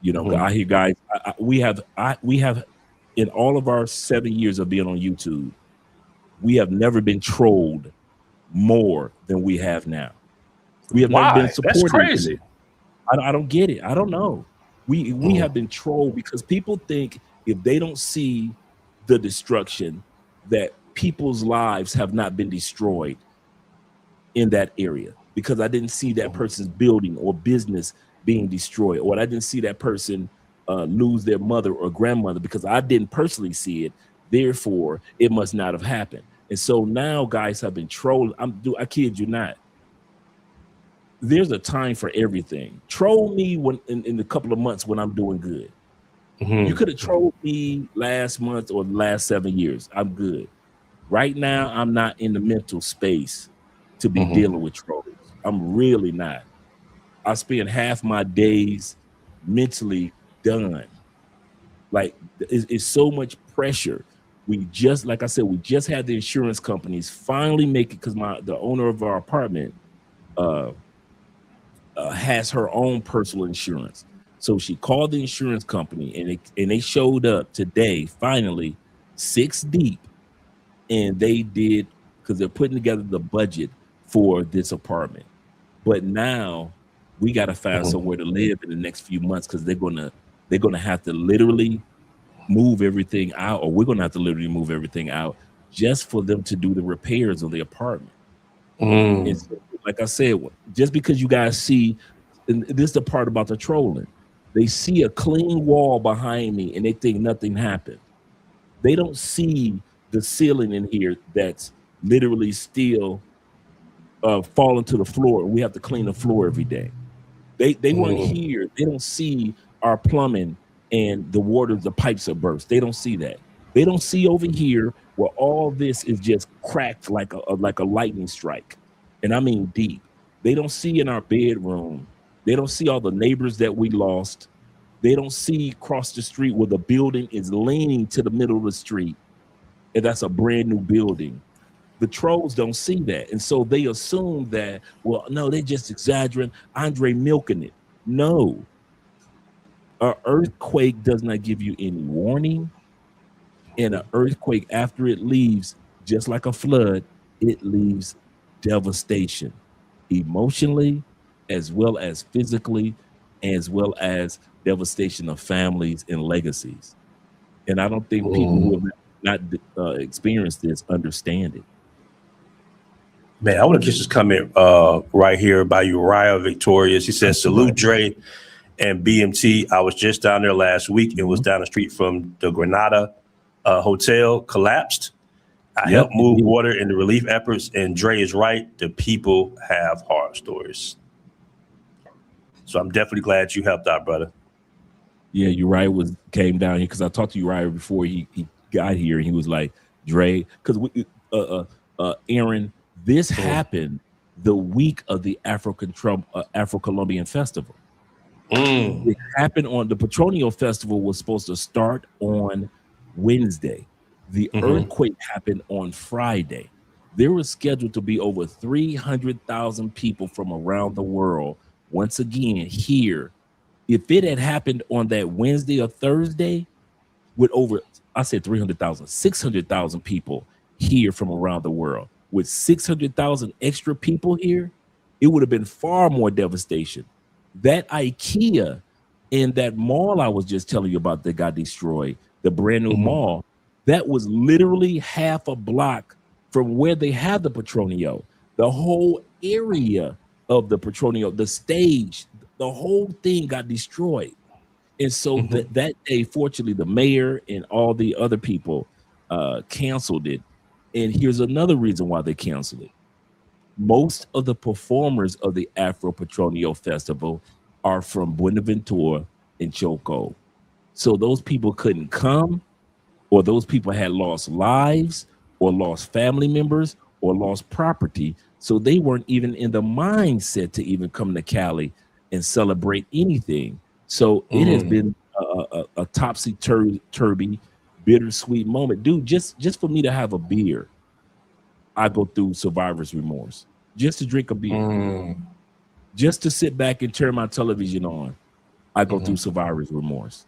I hear guys, we have in all of our 7 years of being on YouTube, we have never been trolled more than we have now. We have never been supported.
That's crazy.
I don't get it. I don't know. We have been trolled because people think if they don't see the destruction, that people's lives have not been destroyed in that area, because I didn't see that person's building or business being destroyed, or I didn't see that person lose their mother or grandmother, because I didn't personally see it. Therefore, it must not have happened. And so now guys have been trolled. I kid you not. There's a time for everything. Troll me when in a couple of months when I'm doing good. You could have trolled me last month or the last 7 years. I'm good. Right now, I'm not in the mental space to be dealing with trolls. I'm really not. I spend half my days mentally done. Like, it's so much pressure. Like I said, we just had the insurance companies finally make it, because the owner of our apartment has her own personal insurance. So she called the insurance company and they showed up today, finally, 6 deep. And they did, because they're putting together the budget for this apartment. But now we got to find somewhere to live in the next few months, because they're gonna have to literally move everything out, or we're gonna have to literally move everything out just for them to do the repairs on the apartment. And so, like I said, just because you guys see, and this is the part about the trolling, they see a clean wall behind me and they think nothing happened. They don't see the ceiling in here that's literally still falling to the floor. We have to clean the floor every day. They weren't here. They don't see our plumbing and the pipes are burst. They don't see that. They don't see over here where all this is just cracked like a lightning strike. And I mean deep. They don't see in our bedroom. They don't see all the neighbors that we lost. They don't see across the street where the building is leaning to the middle of the street, and that's a brand new building. The trolls don't see that. And so they assume that, well, no, they're just exaggerating. Andre milking it. No. An earthquake does not give you any warning. And an earthquake, after it leaves, just like a flood, it leaves devastation, emotionally as well as physically, as well as devastation of families and legacies. And I don't think people who have not experienced this understand it.
Man, I want to catch this comment right here by Uriah Victorious. He says, salute Dre and BMT. I was just down there last week. It was down the street from the Granada Hotel, collapsed. I helped move water in the relief efforts, and Dre is right. The people have horror stories. So I'm definitely glad you helped out, brother.
Yeah, Uriah came down here because I talked to Uriah before he got here, and he was like, Dre, because Aaron, this happened the week of the Afro-Colombian Festival. It happened on the Petronio Festival was supposed to start on Wednesday. The earthquake happened on Friday. There was scheduled to be over 300,000 people from around the world once again here. If it had happened on that Wednesday or Thursday, with over, I said 300,000, 600,000 people here from around the world, with 600,000 extra people here, it would have been far more devastation. That IKEA in that mall I was just telling you about that got destroyed, the brand new mall, that was literally half a block from where they had the Petronio. The whole area of the Petronio, the stage, the whole thing got destroyed. And so that day, fortunately, the mayor and all the other people canceled it. And here's another reason why they canceled it. Most of the performers of the Afro Petronio Festival are from Buenaventura and Choco. So those people couldn't come, or those people had lost lives or lost family members or lost property. So they weren't even in the mindset to even come to Cali and celebrate anything. So it has been a topsy-turvy, bittersweet moment. Dude, just for me to have a beer, I go through survivor's remorse. Just to drink a beer, just to sit back and turn my television on, I go through survivor's remorse.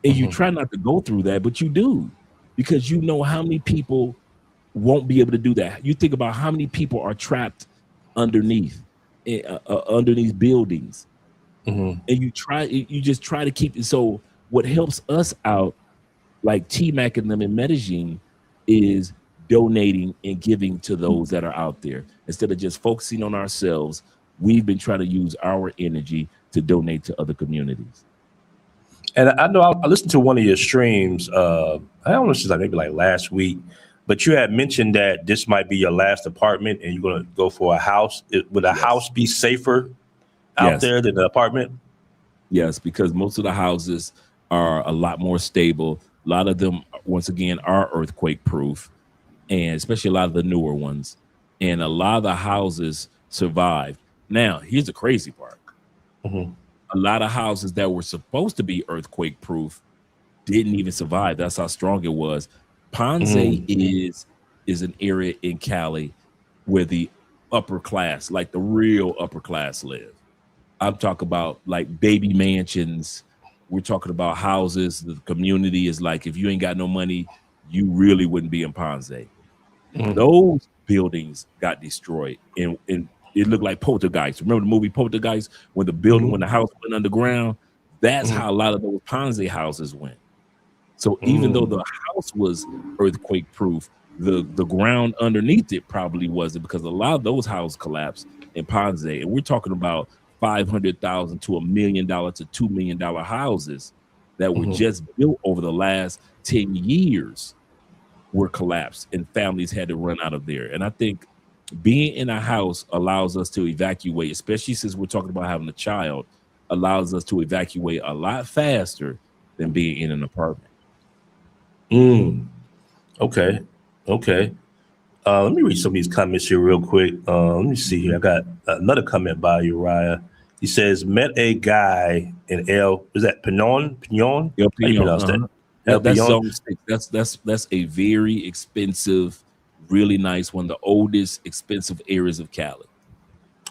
And you try not to go through that, but you do, because you know how many people won't be able to do that. You think about how many people are trapped underneath buildings, and you just try to keep it. So what helps us out, like T-Mac and them in Medellin, is donating and giving to those that are out there. Instead of just focusing on ourselves, we've been trying to use our energy to donate to other communities.
And I know I listened to one of your streams. I don't know, since maybe like last week, but you had mentioned that this might be your last apartment and you're going to go for a house. Would a house be safer out there than an apartment?
Yes, because most of the houses are a lot more stable. A lot of them, once again, are earthquake proof, and especially a lot of the newer ones. And a lot of the houses survived. Now, here's the crazy part. A lot of houses that were supposed to be earthquake proof didn't even survive. That's how strong it was. Ponce is an area in Cali where the upper class, like the real upper class, live. I'm talking about like baby mansions. We're talking about houses. The community is like, if you ain't got no money, you really wouldn't be in Ponce. Those buildings got destroyed, and it looked like Poltergeist. Remember the movie Poltergeist, when the building, when the house went underground? That's how a lot of those Ponce houses went. So even though the house was earthquake proof, the ground underneath it probably wasn't, because a lot of those houses collapsed in Ponce. And we're talking about $500,000 to $1 million to $2 million houses that were just built over the last 10 years were collapsed, and families had to run out of there. And I think being in a house allows us to evacuate, especially since we're talking about having a child, allows us to evacuate a lot faster than being in an apartment.
Okay. Let me read some of these comments here real quick. Let me see here. I got another comment by Uriah. He says, met a guy in is that Pinon?
El
How do you pronounce that?
That's zone 6. That's a very expensive, really nice one, the oldest expensive areas of Cali.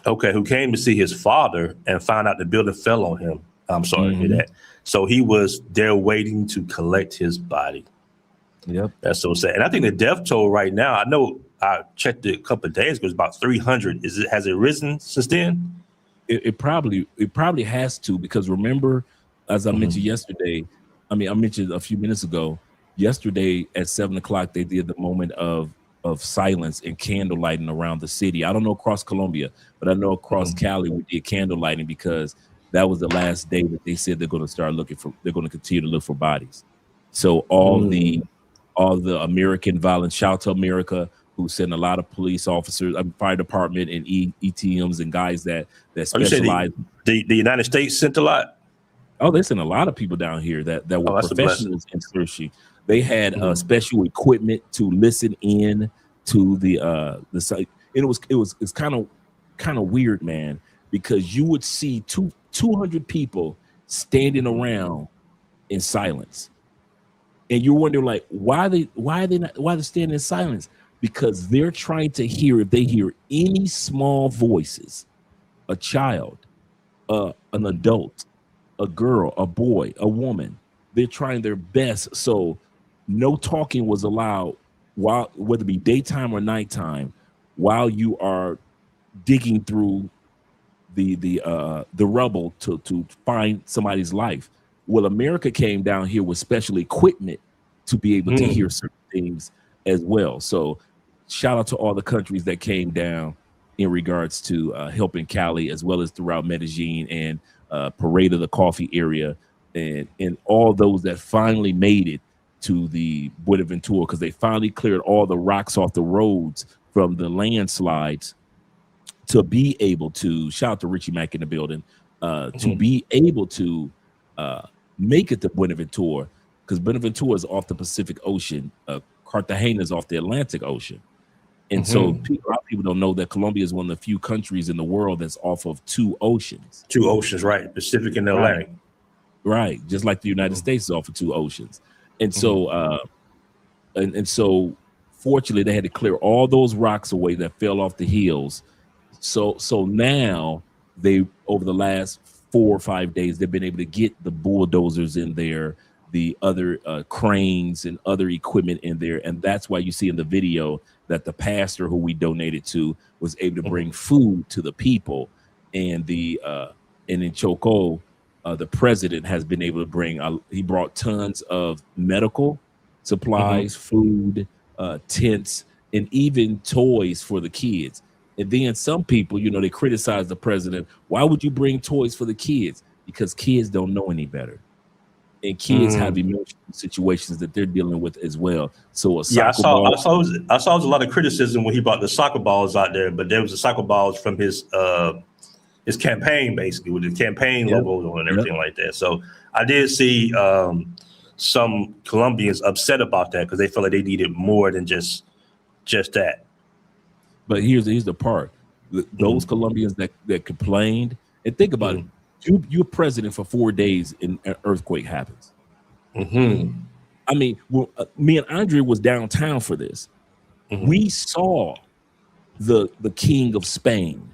Okay, who came to see his father and found out the building fell on him. I'm sorry to hear that. So he was there waiting to collect his body.
Yep.
That's so sad. And I think the death toll right now, I know I checked it a couple of days ago, it's about 300. Has it risen since then?
It probably has to, because remember, as I mentioned yesterday, I mentioned a few minutes ago, yesterday at 7 o'clock, they did the moment of silence and candle lighting around the city. I don't know across Colombia, but I know across Cali we did candle lighting because that was the last day that they said they're going to continue to look for bodies. So all the American violence, shout to America, who sent a lot of police officers, fire department, and ETMs and guys that
Oh, you say
specialize.
the United States sent a lot?
Oh, they sent a lot of people down here that were
that's a blessing.
professionals in searching. They had special equipment to listen in to the site. And it's kind of weird, man, because you would see 200 people standing around in silence. And you wonder, like, why they're standing in silence? Because they're trying to hear if they hear any small voices, a child, an adult, a girl, a boy, a woman. They're trying their best. So no talking was allowed, while whether it be daytime or nighttime, while you are digging through the rubble to find somebody's life. Well, America came down here with special equipment to be able to hear certain things as well. So shout out to all the countries that came down in regards to helping Cali, as well as throughout Medellin and Parade of the Coffee area, and all those that finally made it to the Buenaventura, because they finally cleared all the rocks off the roads from the landslides to be able to, shout out to Richie Mack in the building, to be able to make it to Buenaventura, because Buenaventura is off the Pacific Ocean, Cartagena is off the Atlantic Ocean. And so a lot of people don't know that Colombia is one of the few countries in the world that's off of two oceans.
Two oceans, right? Pacific and the Atlantic.
Right. Just like the United States is off of two oceans. And so and so fortunately they had to clear all those rocks away that fell off the hills. So now they, over the last 4 or 5 days, they've been able to get the bulldozers in there, the other cranes and other equipment in there. And that's why you see in the video that the pastor who we donated to was able to bring food to the people. And and in Choco, the president has been able to bring, he brought tons of medical supplies, food, tents, and even toys for the kids. And then some people, they criticize the president. Why would you bring toys for the kids? Because kids don't know any better. And kids have emotional situations that they're dealing with as well. So I saw
a lot of criticism when he brought the soccer balls out there, but there was the soccer balls from his campaign, basically, with the campaign logos on and everything like that. So I did see some Colombians upset about that because they felt like they needed more than just that.
But here's the part. Those Colombians that complained, and think about it. You're president for 4 days and an earthquake happens. I mean, me and Andre was downtown for this. We saw the king of Spain.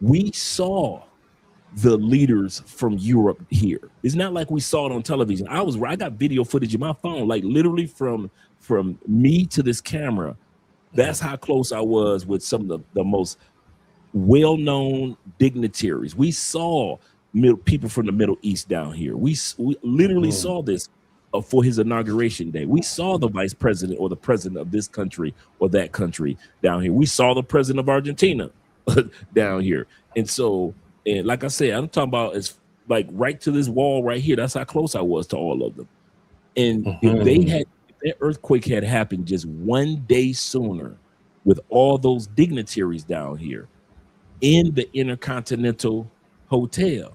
We saw the leaders from Europe here. It's not like we saw it on television. I got video footage in my phone, like literally from me to this camera. That's how close I was with some of the most well-known dignitaries. We saw people from the Middle East down here. We literally saw this for his inauguration day. We saw the vice president or the president of this country or that country down here. We saw the president of Argentina down here. And so, and like I said, I'm talking about it's like right to this wall right here. That's how close I was to all of them. And if that earthquake had happened just 1 day sooner with all those dignitaries down here in the Intercontinental Hotel,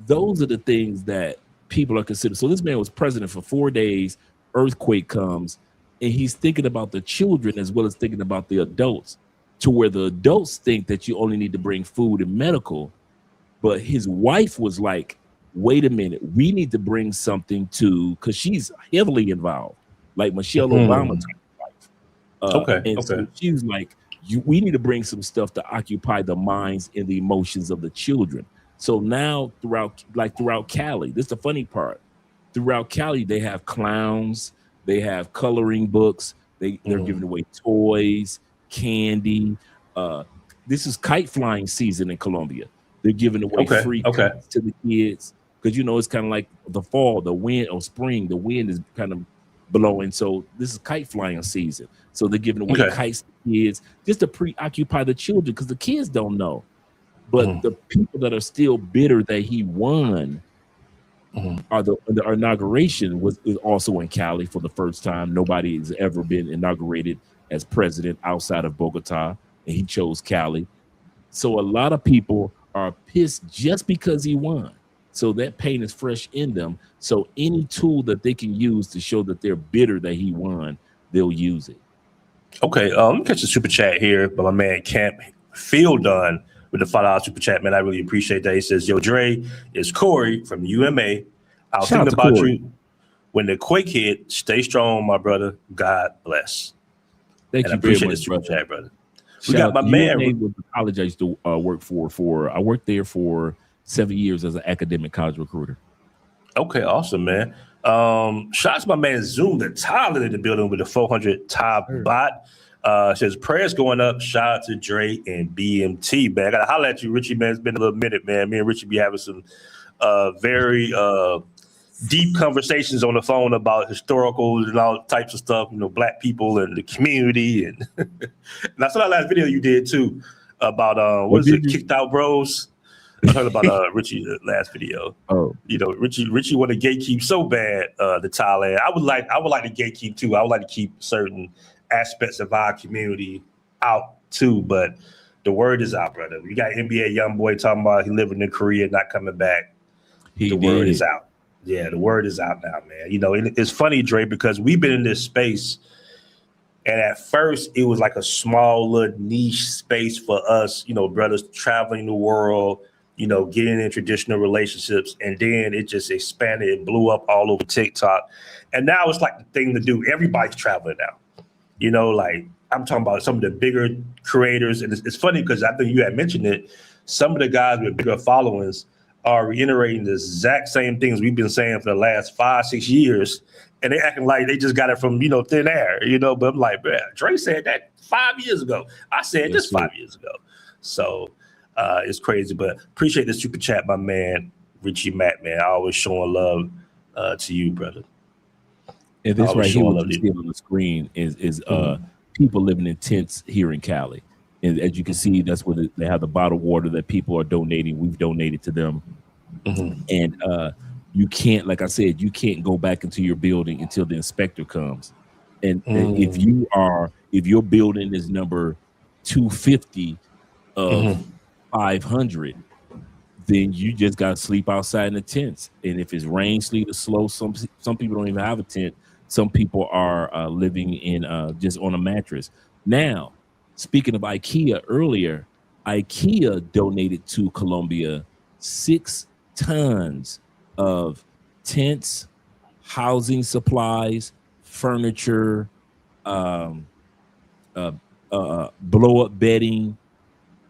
those are the things that people are considering. So this man was president for 4 days, earthquake comes, and he's thinking about the children as well as thinking about the adults, to where the adults think that you only need to bring food and medical. But his wife was like, wait a minute, we need to bring something because she's heavily involved, like Michelle Obama type wife. So she was like, we need to bring some stuff to occupy the minds and the emotions of the children. So now throughout Cali, this is the funny part. Throughout Cali, they have clowns, they have coloring books, they're giving away toys, candy. This is kite flying season in Colombia. They're giving away
Okay,
free
okay.
kites to the kids because it's kind of like the fall, the wind or spring. The wind is kind of blowing, so this is kite flying season. So they're giving away
Okay.
kites to kids just to preoccupy the children because the kids don't know. But the people that are still bitter that he won are the inauguration is also in Cali for the first time. Nobody has ever been inaugurated as president outside of Bogota, and he chose Cali. So a lot of people are pissed just because he won. So that pain is fresh in them. So any tool that they can use to show that they're bitter that he won, they'll use it.
Okay, let me catch the super chat here by my man Camp Feel Done with the $5 super chat, man. I really appreciate that. He says, "Yo, Dre, it's Corey from UMA. I was
Shout out
thinking
to
about
Corey.
you when the quake hit. Stay strong, my brother. God bless."
Thank
And I
you very
appreciate the
much,
super
brother.
chat, brother. We got my
UMA
man.
was the college I used to work for. I worked there for 7 years as an academic college recruiter.
Okay, awesome, man. Shout out to my man Zoom, the Tyler in the building with the 400 top bot. Says prayers going up. Shout out to Dre and BMT, man. I gotta holler at you, Richie, man. It's been a little minute, man. Me and Richie be having some very deep conversations on the phone about historicals and all types of stuff, black people and the community. And and I saw that last video you did too about what is it, Kicked Out Bros. I heard about Richie's last video.
Oh,
Richie want to gatekeep so bad the Thailand. I would like to gatekeep too. I would like to keep certain aspects of our community out too, but the word is out, brother. We got NBA young boy talking about he living in Korea, not coming back. Word is out. Yeah, the word is out now, man. It's funny, Dre, because we've been in this space, and at first it was like a small little niche space for us, brothers traveling the world, getting in traditional relationships, and then it just expanded and blew up all over TikTok. And now it's like the thing to do. Everybody's traveling now. Like I'm talking about some of the bigger creators. And it's funny because I think you had mentioned it. Some of the guys with bigger followings are reiterating the exact same things we've been saying for the last 5-6 years. And they acting like they just got it from, thin air, but I'm like, man, Dre said that 5 years ago. I said this 5 years ago. So it's crazy, but appreciate the super chat, my man, Richie Matt, man. Always showing love to you, brother.
And this right here, what you see on the screen is people living in tents here in Cali. And as you can see, that's where they have the bottled water that people are donating. We've donated to them. And you can't, like I said, you can't go back into your building until the inspector comes. And if your building is number 250 of 500, then you just got to sleep outside in the tents. And if it's rain, sleet, or slow, some people don't even have a tent. Some people are living in just on a mattress. Now, speaking of IKEA earlier, IKEA donated to Colombia 6 tons of tents, housing supplies, furniture, blow-up bedding.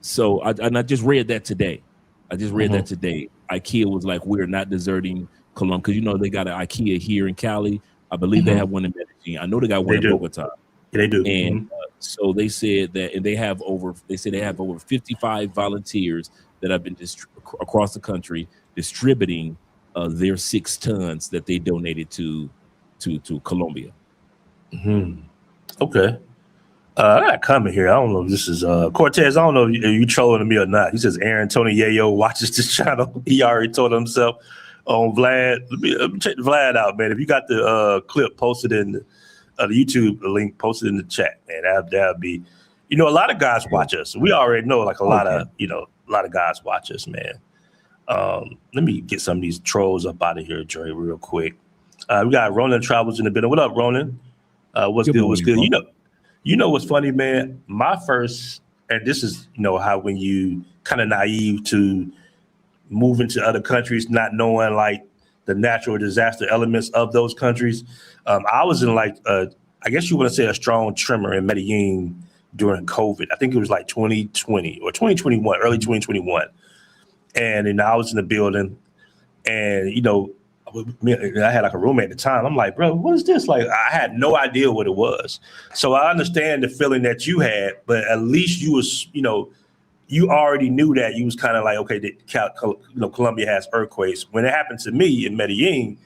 So I just read that today. IKEA was like, we're not deserting Colombia, because they got an IKEA here in Cali. I believe they have one in Medellin. I know they got one in Bogota.
Yeah, they do.
And so they said that, and they have over 55 volunteers that have been across the country distributing their 6 tons that they donated to Colombia.
Okay. I got a comment here. I don't know if this is Cortez. I don't know if you trolling me or not. He says Aaron Tony Yayo watches this channel. He already told himself on Vlad. Let me check Vlad out, man. If you got the clip posted in the YouTube link, posted in the chat, man, that'd be. A lot of guys watch us. We already know, like a lot of guys watch us, man. Let me get some of these trolls up out of here, Dre, real quick. We got Ronan Travels in the building. What up, Ronan? What's good? What's good? What's funny, man? My first, and this is, how when you kind of naive to move into other countries, not knowing like the natural disaster elements of those countries. I was in like, I guess you want to say a strong tremor in Medellin during COVID. I think it was like 2020 or 2021, early 2021. And I was in the building, and I had like a roommate at the time. I'm like, bro, what is this? Like, I had no idea what it was. So I understand the feeling that you had, but at least you was, you already knew that. You was kind of like, okay, Colombia has earthquakes. When it happened to me in Medellin,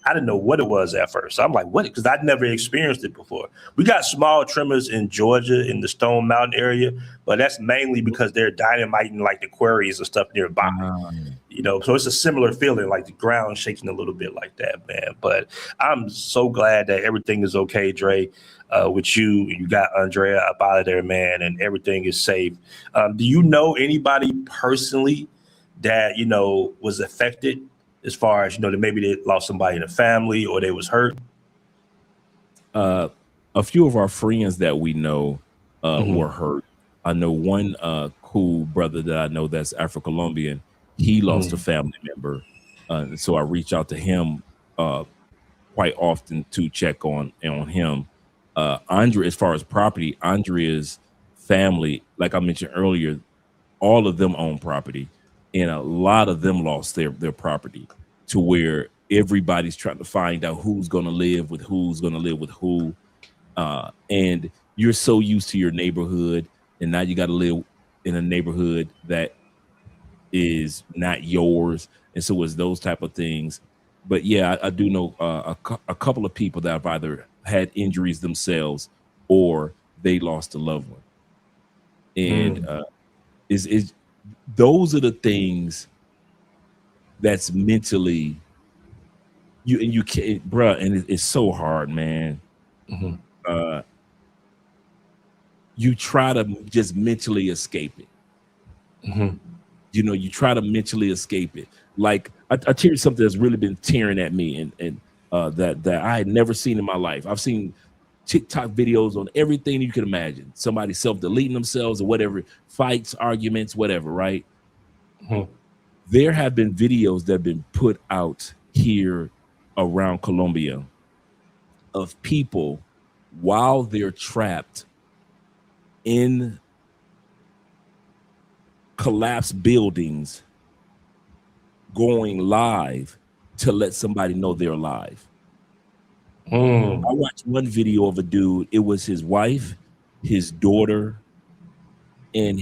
I didn't know what it was at first. So I'm like, what? Because I'd never experienced it before. We got small tremors in Georgia in the Stone Mountain area, but that's mainly because they're dynamiting like the quarries and stuff nearby. So it's a similar feeling, like the ground shaking a little bit like that, man. But I'm so glad that everything is okay, Dre. With you got Andrea up out of there, man, and everything is safe. Do you know anybody personally that was affected, as far as that maybe they lost somebody in the family or they was hurt?
A few of our friends that we know were hurt. I know one cool brother that I know that's Afro-Colombian. He lost a family member, so I reach out to him quite often to check on him. Andre, as far as property, Andrea's family, like I mentioned earlier, all of them own property, and a lot of them lost their property, to where everybody's trying to find out who's going to live with who. And you're so used to your neighborhood, and now you got to live in a neighborhood that is not yours. And so it's those type of things. But yeah, I do know a couple of people that have either had injuries themselves or they lost a loved one. And is those are the things that's mentally you can't, bruh, and it's so hard, man. You try to just mentally escape it. You try to mentally escape it. Like I tell you something that's really been tearing at me, and that I had never seen in my life. I've seen TikTok videos on everything you can imagine. Somebody self-deleting themselves or whatever, fights, arguments, whatever, right? There have been videos that have been put out here around Colombia of people while they're trapped in collapsed buildings going live to let somebody know they're alive. I watched one video of a dude. It was his wife, his daughter, and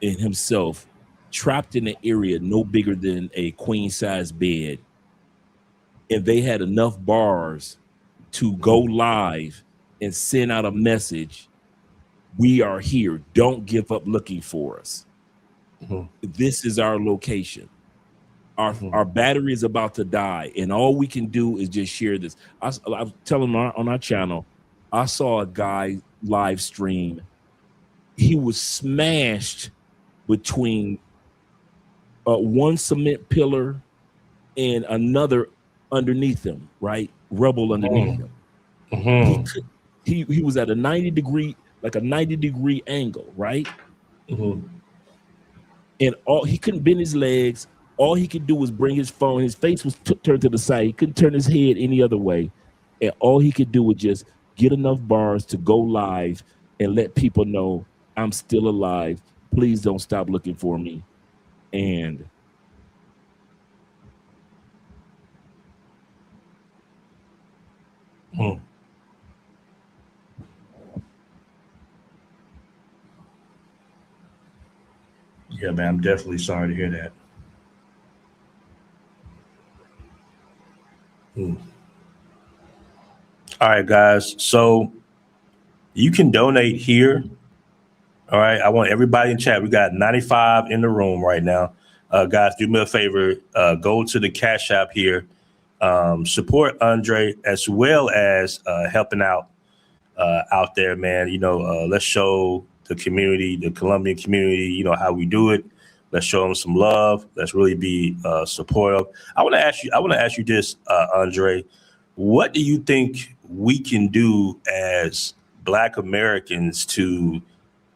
himself trapped in an area no bigger than a queen size bed, and they had enough bars to go live and send out a message: we are here, don't give up looking for us. This is our location. Our battery is about to die, and all we can do is just share this. I was telling on our channel, I saw a guy live stream. He was smashed between one cement pillar and another underneath him, right? Rubble underneath him. He was at a 90 degree angle, right? And he couldn't bend his legs. All he could do was bring his phone. His face was turned to the side. He couldn't turn his head any other way. And all he could do was just get enough bars to go live and let people know I'm still alive. Please don't stop looking for me. And
yeah, man, I'm definitely sorry to hear that. All right, guys. So you can donate here. All right. I want everybody in chat. We got 95 in the room right now. Guys, do me a favor. Go to the Cash App here. Support Andre, as well as helping out there, man. Let's show the community, the Colombian community, how we do it. Let's show them some love. Let's really be supportive. I want to ask you this, Andre. What do you think we can do as Black Americans to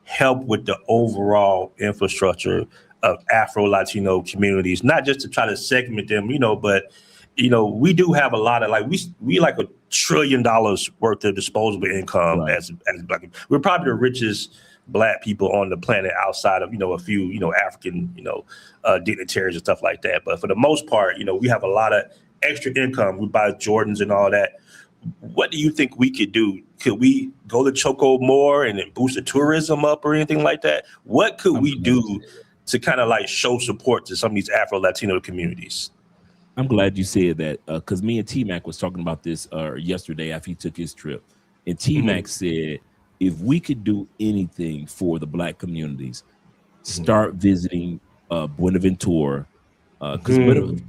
help with the overall infrastructure of Afro-Latino communities? Not just to try to segment them, but we do have a lot of, like, we like $1 trillion worth of disposable income, right, as Black. We're probably the richest Black people on the planet outside of a few African dignitaries and stuff like that. But for the most part, we have a lot of extra income. We buy Jordans and all that. What do you think we could do Could we go to Choco more and then boost the tourism up or anything like that? What could we do to kind of like show support to some of these Afro-Latino communities?
I'm glad you said that, because me and T-Mac was talking about this yesterday after he took his trip. And T-Mac said, if we could do anything for the Black communities, start visiting Buenaventura, because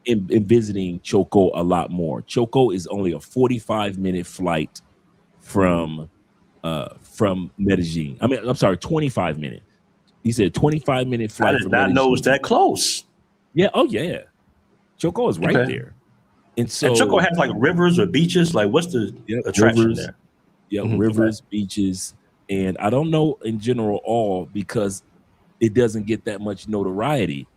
in visiting Choco a lot more. Choco is only a 45-minute flight from Medellin. I mean, I'm sorry, 25-minute. He said 25-minute flight.
I did not know it was that close.
Yeah. Oh yeah. Choco is right there. And so
Choco has like rivers or beaches. Like, what's the attraction there?
Yeah, rivers, beaches, and I don't know in general all because it doesn't get that much notoriety.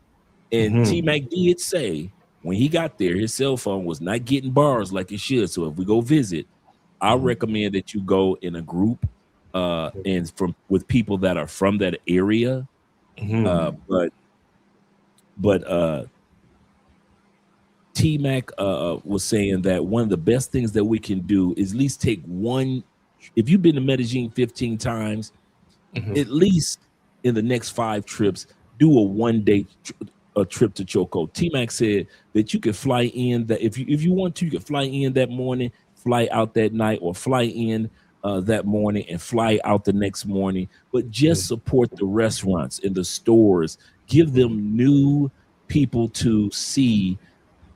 And T-Mac did say when he got there, his cell phone was not getting bars like it should. So if we go visit, I recommend that you go in a group and with people that are from that area. But T-Mac was saying that one of the best things that we can do is at least take one. If you've been to Medellin 15 times, at least in the next 5 trips, do a one-day trip to Choco. T-Mac said that you could fly in that if you want to, you could fly in that morning, fly out that night, or fly in that morning and fly out the next morning. But just support the restaurants and the stores. Give them new people to see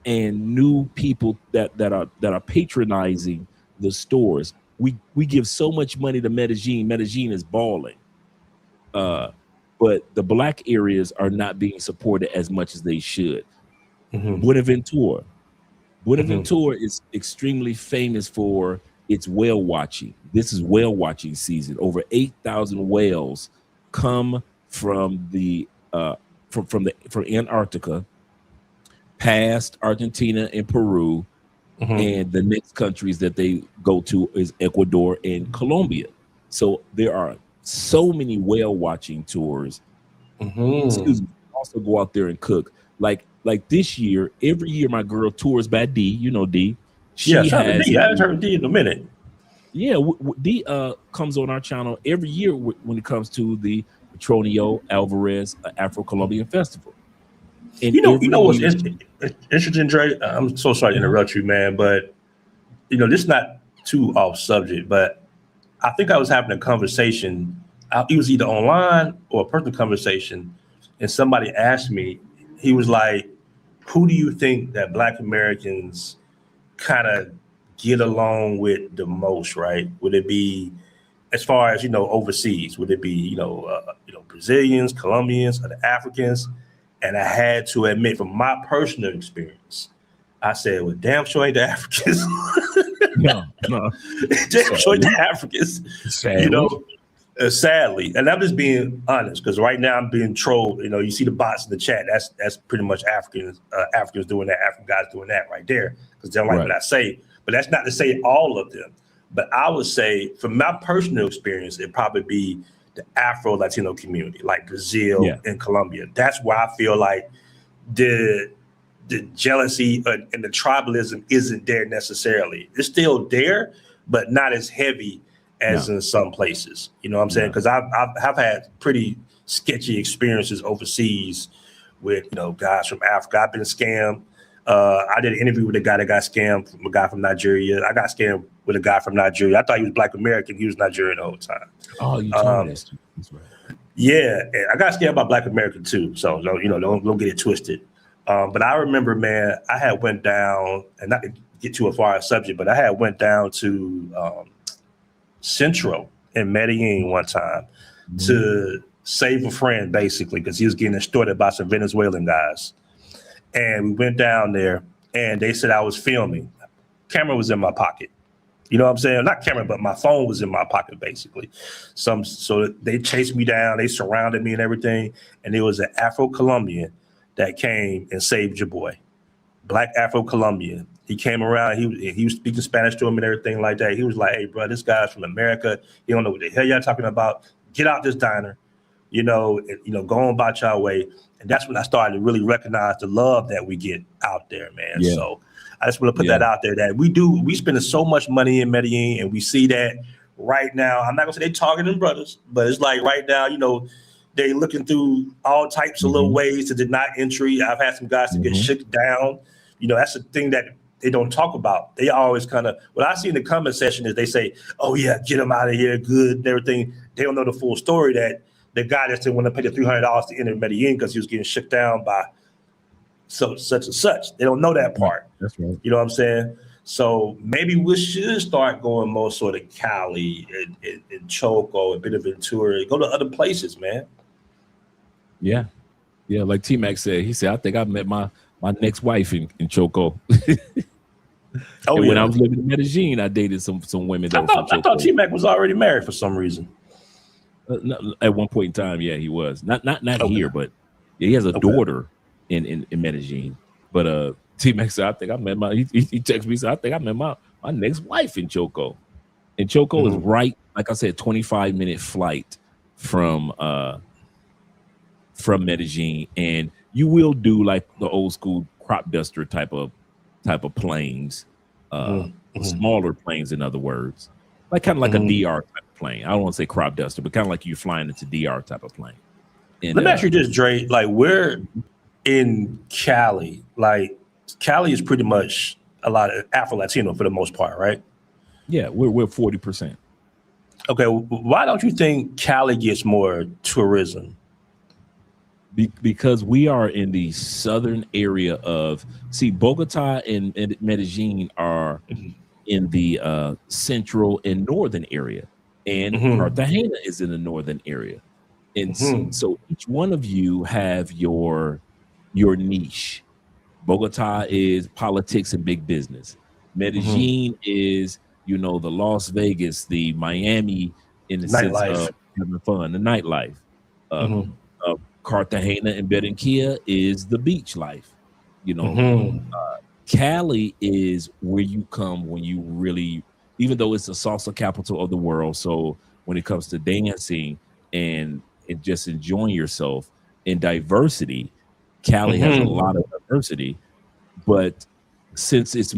and new people that are patronizing the stores. We give so much money to Medellin. Medellin is balling. But the Black areas are not being supported as much as they should. Buenaventura is extremely famous for its whale watching. This is whale watching season. Over 8,000 whales come from Antarctica, past Argentina and Peru, and the next countries that they go to is Ecuador and Colombia. So there are so many whale watching tours. Excuse me. Also go out there and cook. Like this year, every year my girl tours by D. You know D.
I haven't heard D in a minute.
Yeah, D comes on our channel every year when it comes to the Petronio Alvarez Afro-Colombian Festival. And
you know what's interesting, Dre? I'm so sorry to interrupt you, man, but this is not too off subject, but I think I was having a conversation. It was either online or a personal conversation, and somebody asked me. He was like, "Who do you think that Black Americans kind of get along with the most? Right? Would it be as far as overseas? Would it be Brazilians, Colombians, or the Africans?" And I had to admit, from my personal experience, I said, "Well, damn sure ain't the Africans."
No.
Damn sure ain't the Africans. Sadly. And I'm just being honest, because right now I'm being trolled. You see the bots in the chat. That's pretty much Africans doing that, African guys doing that right there, because they don't like what I say. But that's not to say all of them. But I would say, from my personal experience, it'd probably be the Afro-Latino community, like Brazil and Colombia. That's where I feel like the jealousy and the tribalism isn't there necessarily. It's still there, but not as heavy as in some places. You know what I'm saying? Because I've had pretty sketchy experiences overseas with guys from Africa. I've been scammed. I did an interview with a guy that got scammed from a guy from Nigeria. I got scammed with a guy from Nigeria. I thought he was Black American. He was Nigerian the whole time.
Oh, you told me this. That's right.
Yeah, and I got scammed by Black American too. So don't get it twisted. But I remember, man, I had went down, and not to get too far a subject, but I had went down to Central in Medellin one time to save a friend, basically, because he was getting extorted by some Venezuelan guys. And we went down there, and they said I was filming. Camera was in my pocket. You know what I'm saying? Not camera, but my phone was in my pocket, basically. So they chased me down. They surrounded me and everything. And there was an Afro-Colombian that came and saved your boy. Black Afro-Colombian. He came around. He was speaking Spanish to him and everything like that. He was like, "Hey, bro, this guy's from America. He don't know what the hell y'all talking about. Get out this diner. Go on about y'all way." And that's when I started to really recognize the love that we get out there, man. Yeah. So I just want to put that out there that we spending so much money in Medellin, and we see that right now. I'm not gonna say they targeting brothers, but it's like right now, they looking through all types of little ways to deny entry. I've had some guys to get shook down. That's the thing that they don't talk about. They always kind of, what I see in the comment section is they say, oh yeah, get them out of here, good and everything. They don't know the full story that the guy just didn't want to pay the $300 to enter Medellin because he was getting shook down by such and such. They don't know that part.
That's right.
You know what I'm saying? So maybe we should start going more sort of Cali and Choco, a bit of Ventura, go to other places, man.
Yeah. Like T-Mac said, he said, I think I met my next wife in Choco. When I was living in Medellin, I dated some women.
I thought T-Mac was already married for some reason.
At one point in time, yeah, he was. Not here, but he has a daughter in Medellin. But T-Mac said, I think I met he texted me, said, I think I met my next wife in Choco. And Choco is right, like I said, 25-minute flight from Medellin, and you will do like the old school crop duster type of planes, smaller planes, in other words, like kind of like a DR type of plane. I don't want to say crop duster, but kind of like you flying into DR type of plane. And,
let me ask you this, Dre. Like, we're in Cali. Like, Cali is pretty much a lot of Afro-Latino for the most part, right?
Yeah, we're 40%.
Okay, why don't you think Cali gets more tourism?
Because we are in the southern area of, Bogota and Medellin are in the central and northern area, and Cartagena is in the northern area. And so each one of you have your niche. Bogota is politics and big business. Medellin is, the Las Vegas, the Miami, in the sense of having fun, the nightlife. Cartagena and Barranquilla is the beach life. Cali is where you come when you really, even though it's the salsa capital of the world. So when it comes to dancing and just enjoying yourself and diversity, Cali has a lot of diversity. But since it's a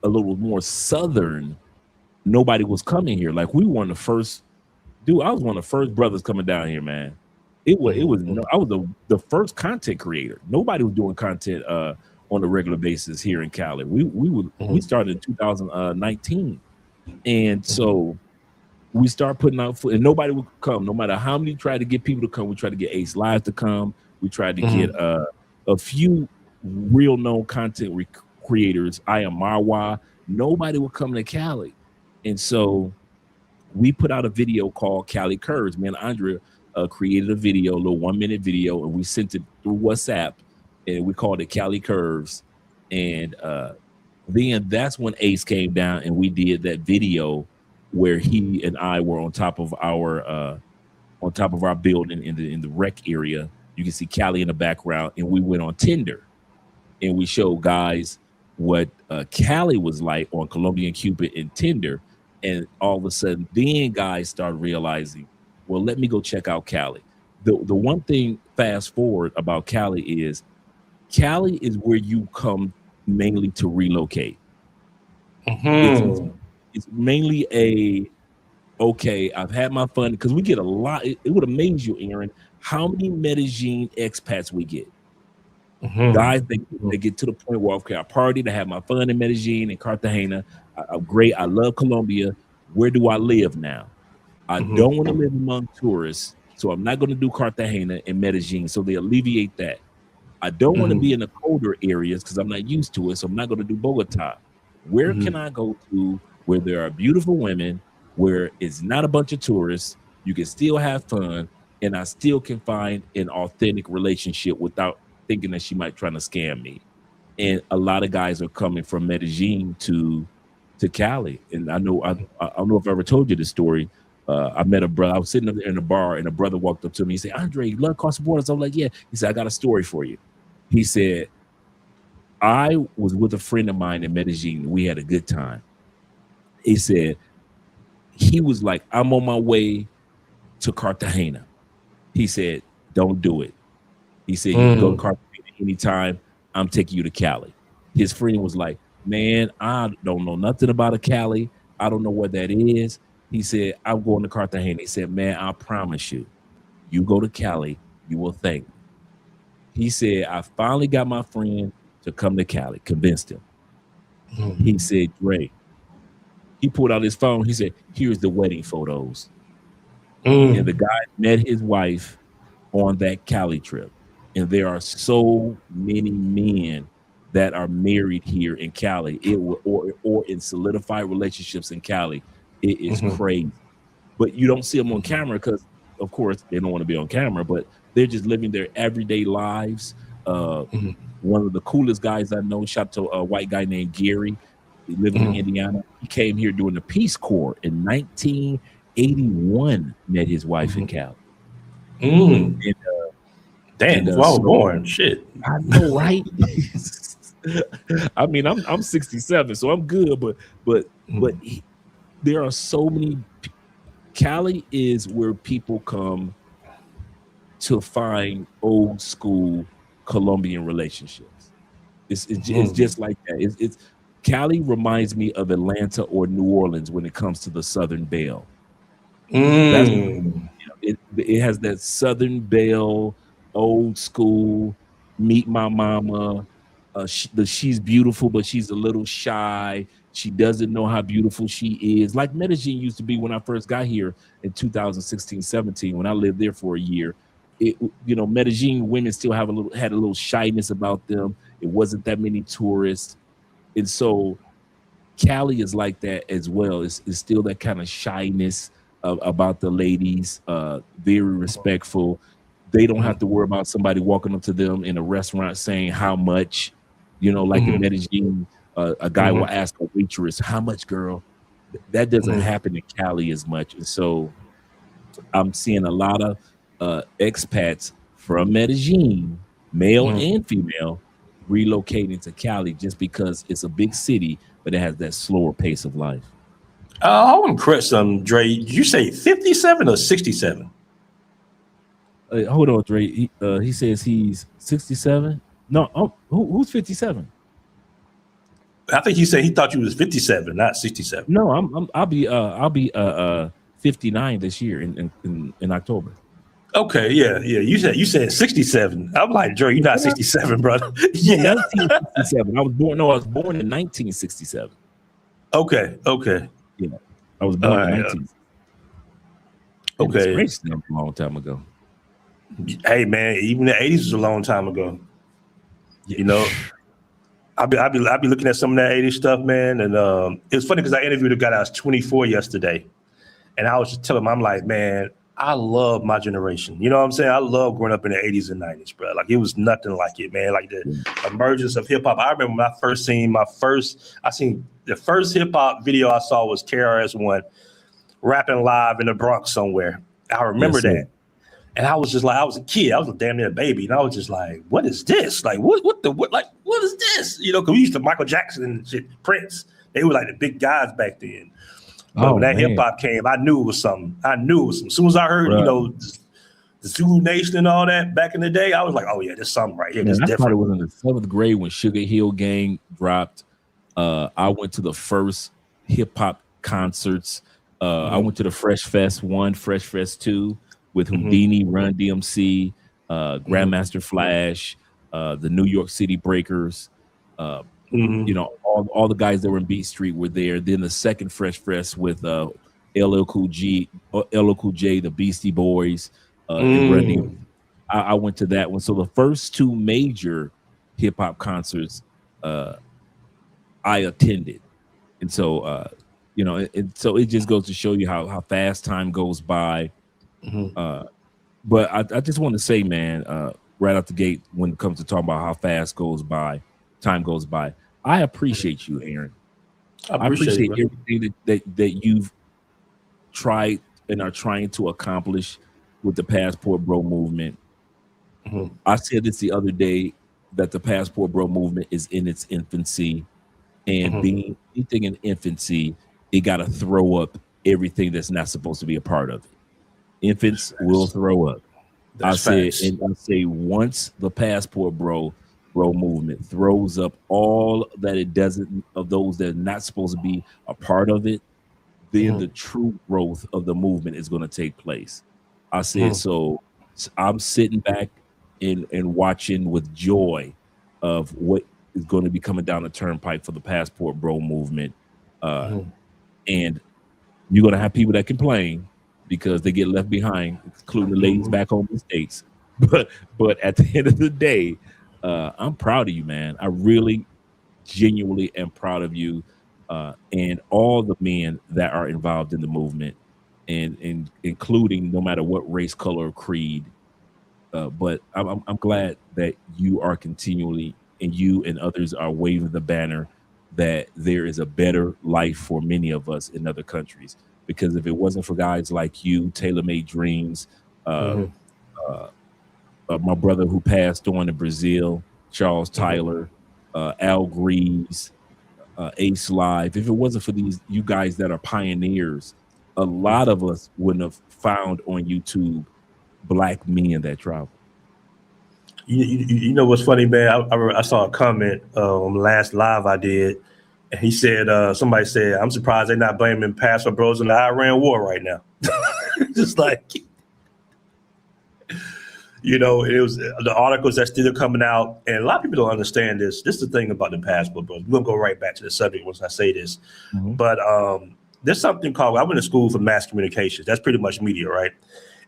little more southern, nobody was coming here. Like, we were one of the first, I was one of the first brothers coming down here, man. I was the first content creator. Nobody was doing content on a regular basis here in Cali. We started in 2019, and so we start putting out food, and nobody would come. No matter how many tried to get people to come, we tried to get Ace Live to come. We tried to get a few real known content creators. I am Marwa. Nobody would come to Cali, and so we put out a video called Cali Curves. Me and Andrea created a video, a little 1-minute video, and we sent it through WhatsApp, and we called it Cali Curves. And then that's when Ace came down, and we did that video where he and I were on top of our building in the rec area. You can see Cali in the background, and we went on Tinder, and we showed guys what Cali was like on Colombian Cupid and Tinder. And all of a sudden, then guys started realizing, well, let me go check out Cali. The one thing, fast forward, about Cali is where you come mainly to relocate. It's mainly I've had my fun, because we get a lot. It would amaze you, Aaron, how many Medellin expats we get. Guys, they get to the point where, okay, I partied, I have my fun in Medellin and Cartagena. I'm great. I love Colombia. Where do I live now? I don't want to live among tourists, so I'm not going to do Cartagena and Medellin. So they alleviate that. I don't want to be in the colder areas because I'm not used to it, so I'm not going to do Bogota. Where can I go to where there are beautiful women, where it's not a bunch of tourists, you can still have fun, and I still can find an authentic relationship without thinking that she might try to scam me? And a lot of guys are coming from Medellin to Cali. And I don't know if I ever told you this story. I met a brother. I was sitting in a bar, and a brother walked up to me. He said, "Andre, you love cross the borders?" I was like, "Yeah." He said, "I got a story for you." He said, "I was with a friend of mine in Medellin. We had a good time." He said, he was like, "I'm on my way to Cartagena." He said, "Don't do it." He said, "You can go to Cartagena anytime. I'm taking you to Cali." His friend was like, man, I don't know nothing about a Cali. I don't know what that is. He said, I'm going to Cartagena. He said, man, I promise you, you go to Cali, you will thank me. He said, I finally got my friend to come to Cali, convinced him. He said, Dre, he pulled out his phone. He said, here's the wedding photos. And the guy met his wife on that Cali trip. And there are so many men that are married here in Cali, or in solidified relationships in Cali. It is crazy. But you don't see them on camera because, of course, they don't want to be on camera, but they're just living their everyday lives. One of the coolest guys I know, shout to a white guy named Gary, he lived in Indiana. He came here during the Peace Corps in 1981, met his wife in Cali. And,
damn, I was born. Shit.
I know, right? I mean, I'm 67, so I'm good, but there are so many. Cali is where people come to find old school Colombian relationships. It's just like that. It's Cali reminds me of Atlanta or New Orleans when it comes to the Southern Belle. It has that Southern Belle, old school, meet my mama. She's beautiful, but she's a little shy. She doesn't know how beautiful she is. Like Medellin used to be when I first got here in 2016, 17, when I lived there for a year. Medellin women still had a little shyness about them. It wasn't that many tourists. And so Cali is like that as well. It's still that kind of shyness about the ladies, very respectful. They don't have to worry about somebody walking up to them in a restaurant saying how much, like in Medellin, a guy will ask a waitress, how much, girl? That doesn't happen in Cali as much. And so I'm seeing a lot of expats from Medellin, male and female, relocating to Cali just because it's a big city, but it has that slower pace of life.
I want to correct something, Dre. Did you say 57 or 67?
Hold on, Dre. He says he's 67. No, who's 57?
I think he said he thought you was 57, not 67.
No, I'll be 59 this year in October.
Okay, yeah. You said 67. I'm like, Dre, you're not 67, brother. Yeah,
1967. I was born in 1967.
Okay.
Yeah, I was born in 19.
Okay,
it's a long time ago.
Hey man, even the 80s was a long time ago. I'll be looking at some of that 80s stuff, man, and it's funny because I interviewed a guy that was 24 yesterday, and I was just telling him, I'm like, man, I love my generation. You know what I'm saying? I love growing up in the 80s and 90s, bro. Like it was nothing like it, man. Like the emergence of hip hop. I remember when I seen the first hip hop video I saw was KRS-One rapping live in the Bronx somewhere. I remember that. And I was just like, I was a kid. I was a damn near baby. And I was just like, what is this? Like, what is this? Because we used to Michael Jackson and shit, Prince. They were like the big guys back then. But when that hip hop came, I knew it was something. As soon as I heard, the Zulu Nation and all that back in the day, I was like, oh yeah, there's something right here.
I thought it was in the 7th grade when Sugar Hill Gang dropped. I went to the first hip hop concerts. I went to the Fresh Fest 1, Fresh Fest 2 with Houdini, Run DMC, Grandmaster Flash, the New York City Breakers. All the guys that were in Beat Street were there. Then the second Fresh Fest with LL Cool J, the Beastie Boys, and Run DMC. I went to that one. So the first 2 major hip hop concerts I attended, and so so it just goes to show you how fast time goes by. But I just want to say, man, right out the gate, when it comes to talking about how fast time goes by, I appreciate you, Aaron. I appreciate everything that you've tried and are trying to accomplish with the Passport Bro movement. I said this the other day that the Passport Bro movement is in its infancy, and being anything in infancy, it got to throw up everything that's not supposed to be a part of it. Infants will throw up. I say once the Passport Bro bro movement throws up all that it doesn't of those that are not supposed to be a part of it, then the true growth of the movement is going to take place. I said, so I'm sitting back and watching with joy of what is going to be coming down the turnpike for the Passport Bro movement. And you're going to have people that complain because they get left behind, including the ladies back home in the States. But at the end of the day, I'm proud of you, man. I really genuinely am proud of you and all the men that are involved in the movement, and including no matter what race, color, or creed. But I'm glad that you are continually, and you and others are waving the banner that there is a better life for many of us in other countries. Because if it wasn't for guys like you, Tailor Made Dreams, my brother who passed on in Brazil, Charles Tyler, Al Greaves, Ace Live, if it wasn't for you guys that are pioneers, a lot of us wouldn't have found on YouTube Black men that travel.
You know what's funny, man? I saw a comment on the last live I did, and he said, somebody said, I'm surprised they're not blaming Passport Bros in the Iran war right now. Just like, it was the articles that still coming out, and a lot of people don't understand this. This is the thing about the Passport Bros. We're going to go right back to the subject once I say this. But there's something called, I went to school for mass communications. That's pretty much media, right?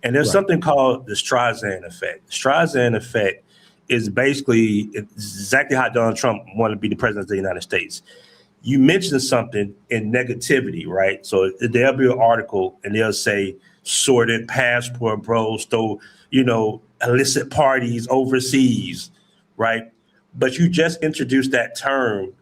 And there's something called the Streisand effect. The Streisand effect is basically exactly how Donald Trump wanted to be the president of the United States. You mention something in negativity, right? So there'll be an article and they'll say sorted Passport Bros stole, illicit parties overseas, right? But you just introduced that term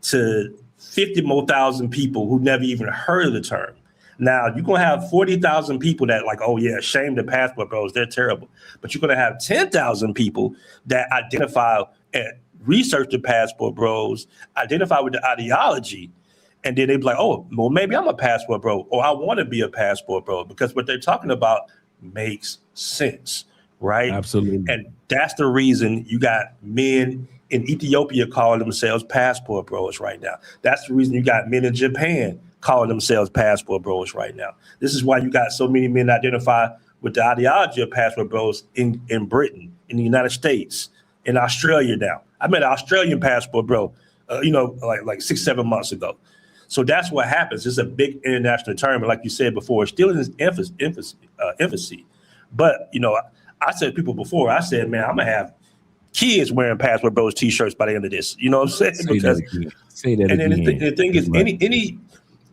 to 50 more thousand people who never even heard of the term. Now, you're going to have 40,000 people that like, oh, yeah, shame the Passport Bros. They're terrible. But you're going to have 10,000 people that identify and research the Passport Bros, identify with the ideology, and then they'd be like, oh, well, maybe I'm a Passport Bro, or I want to be a Passport Bro, because what they're talking about makes sense, right?
Absolutely.
And that's the reason you got men in Ethiopia calling themselves Passport Bros right now. That's the reason you got men in Japan calling themselves Passport Bros right now. This is why you got so many men identify with the ideology of Passport Bros in Britain, in the United States, in Australia now. I met an Australian Passport Bro, like 6-7 months ago. So that's what happens. It's a big international term, and like you said before, it's still in its infancy. But I said to people before, I said, man, I'm gonna have kids wearing Passport Bros t-shirts by the end of this. You know what I'm saying?
Say that
and then
again.
the thing is,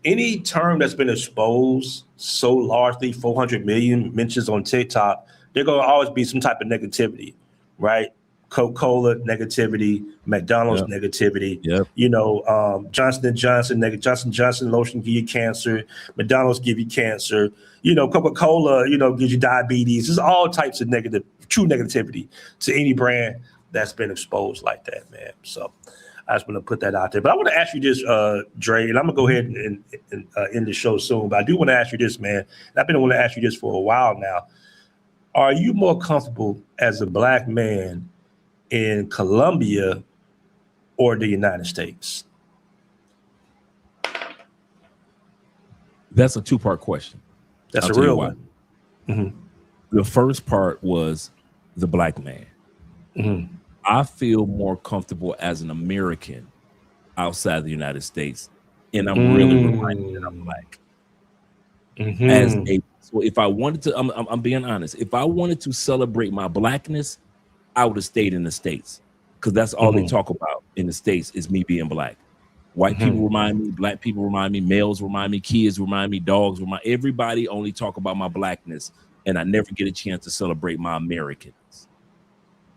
any term that's been exposed so largely, 400 million mentions on TikTok, there's going to always be some type of negativity, right? Coca-Cola negativity, McDonald's negativity, Johnson & Johnson, Johnson & Johnson lotion give you cancer, McDonald's give you cancer, Coca-Cola, gives you diabetes. There's all types of true negativity to any brand that's been exposed like that, man. So I just want to put that out there. But I want to ask you this, Dre, and I'm going to go ahead and end the show soon. But I do want to ask you this, man. And I've been wanting to ask you this for a while now. Are you more comfortable as a Black man in Colombia or the United States?
That's a two-part question.
That's a real one.
The first part was the Black man. I feel more comfortable as an American outside the United States, and I'm really reminded that I'm Black. So if I wanted to, I'm being honest. If I wanted to celebrate my Blackness, I would have stayed in the States, because that's all they talk about in the States is me being Black. White people remind me, Black people remind me, males remind me, kids remind me, dogs remind me. Everybody only talk about my Blackness, and I never get a chance to celebrate my Americanness.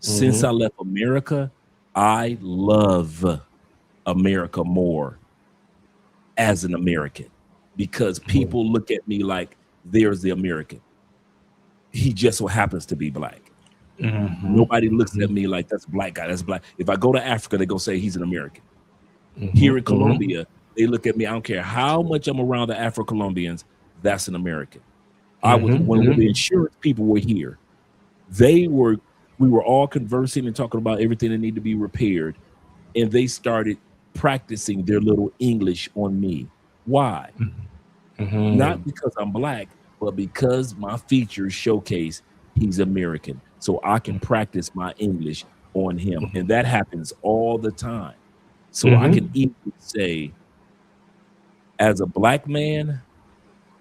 Since I left America, I love America more as an American, because people look at me like there's the American. He just so happens to be Black. Nobody looks at me like that's a Black guy. That's Black. If I go to Africa, they go say he's an American. Here in Colombia, they look at me. I don't care how much I'm around the Afro-Colombians. That's an American. When the insurance people were here, they were We were all conversing and talking about everything that needed to be repaired, and they started practicing their little English on me. Why?
Mm-hmm.
Not because I'm black, but because my features showcase he's American. So I can practice my English on him. And that happens all the time. So I can
Mm-hmm.
easily say, as a black man,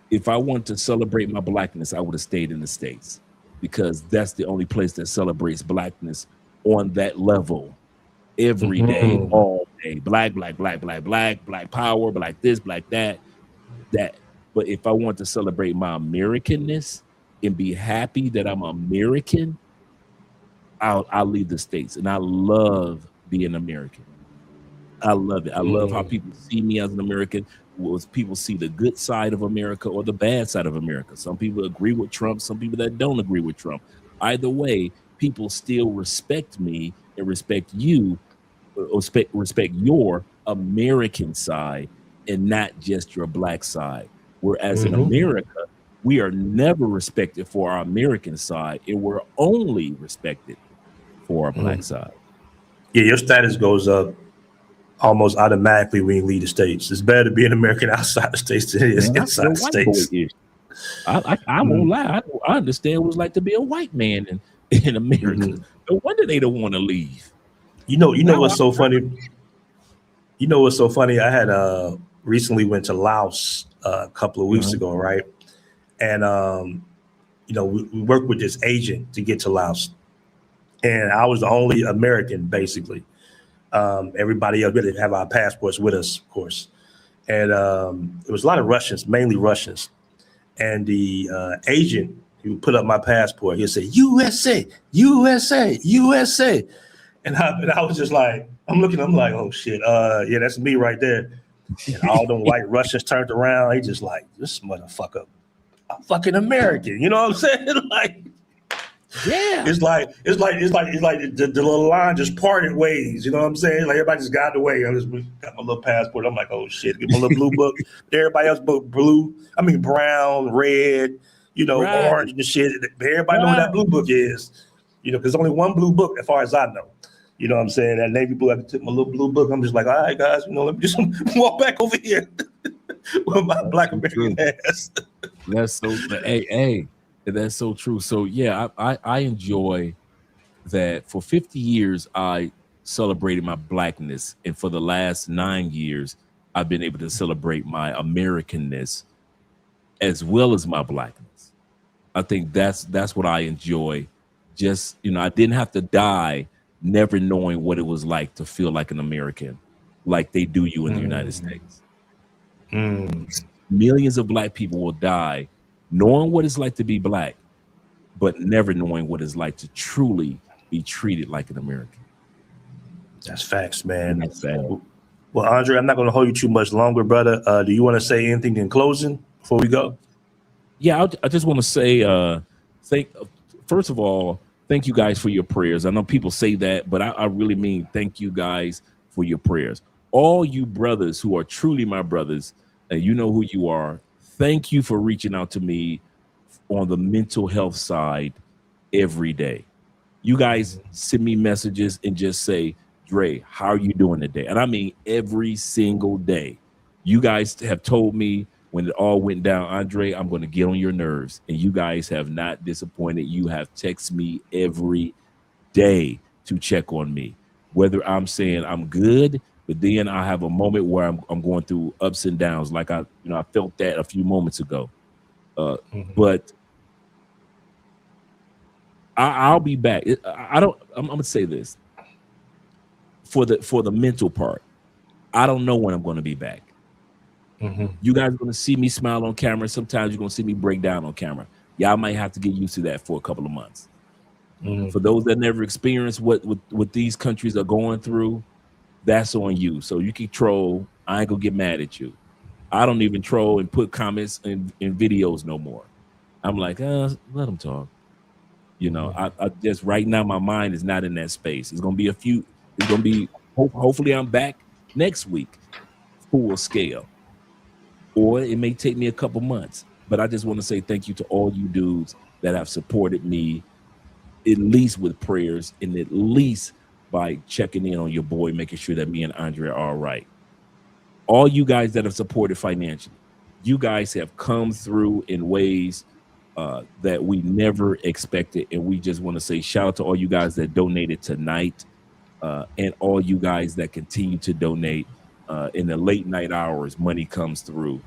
if I want to celebrate my blackness, I would have stayed in the States because that's the only place that celebrates blackness on that level every day,
Mm-hmm.
all day. Black, black, black, black, black, black power, black this, black that. That. But if I want to celebrate my Americanness and be happy that I'm American, I'll leave the States. And I love being American. I love it. I love how people see me as an American. Was people see the good side of America or the bad side of America. Some people agree with Trump, some people that don't agree with Trump. Either way, people still respect me and respect you, or respect your American side and not just your black side. Whereas in
Mm-hmm.
America, we are never respected for our American side, and we're only respected for our black side.
Yeah, your status goes up almost automatically when you leave the states. It's better to be an American outside the states than it is
Man, I feel
inside the
white boy
states.
ish. I won't lie. I understand what it's like to be a white man in America.
Mm-hmm.
No wonder they don't want to leave.
You know
Now
what's so funny? You know what's so funny? I had recently went to Laos a couple of weeks ago, right? And we worked with this agent to get to Laos, and I was the only American basically. Everybody else, we didn't have our passports with us, of course, and it was a lot of Russians, mainly Russians. And the agent who put up my passport, he'd say USA, USA, USA, and I was just like, I'm like, oh shit, yeah, that's me right there. And all them white Russians turned around. He just like, this motherfucker, I'm fucking American. You know what I'm saying? Like,
yeah.
it's like the little line just parted ways. You know what I'm saying? Like everybody just got out the way. I just got my little passport. I'm like, oh shit, get my little blue book. Everybody else but blue. I mean brown, red,
Right.
orange and shit. Everybody know what
Right.
that blue book is. Because only one blue book, as far as I know. You know what I'm saying? That navy blue, I took my little blue book. I'm just like, all right, guys, let me just walk back over here with my black American ass.
That's so hey, that's so true. So yeah, I enjoy that. For 50 years I celebrated my blackness, and for the last 9 years I've been able to celebrate my Americanness as well as my blackness. I think that's what I enjoy. Just I didn't have to die never knowing what it was like to feel like an American, like they do you in the United States. Millions of black people will die knowing what it's like to be black, but never knowing what it's like to truly be treated like an American.
That's facts, man.
And that's sad.
Well, Andre, I'm not going to hold you too much longer, brother. Do you want to say anything in closing before we go?
Yeah, I just want to say, first of all, thank you guys for your prayers. I know people say that, but I really mean thank you guys for your prayers. All you brothers who are truly my brothers, and you know who you are, thank you for reaching out to me on the mental health side every day. You guys send me messages and just say, Dre, how are you doing today? And I mean every single day. You guys have told me when it all went down, Andre, I'm going to get on your nerves. And you guys have not disappointed. You have texted me every day to check on me, whether I'm saying I'm good, but then I have a moment where I'm going through ups and downs. Like I felt that a few moments ago. But I'll be back. I'm going to say this for the mental part. I don't know when I'm going to be back. You guys are going to see me smile on camera. Sometimes you're going to see me break down on camera. Y'all might have to get used to that for a couple of months. For those that never experienced what these countries are going through, that's on you. So you can troll. I ain't going to get mad at you. I don't even troll and put comments in videos no more. I'm like, let them talk. I just right now my mind is not in that space. It's going to be hopefully I'm back next week full scale. Or it may take me a couple months. But I just want to say thank you to all you dudes that have supported me at least with prayers and at least by checking in on your boy, making sure that me and Andre are all right. All you guys that have supported financially, you guys have come through in ways that we never expected. And we just want to say shout out to all you guys that donated tonight and all you guys that continue to donate in the late night hours. Money comes through.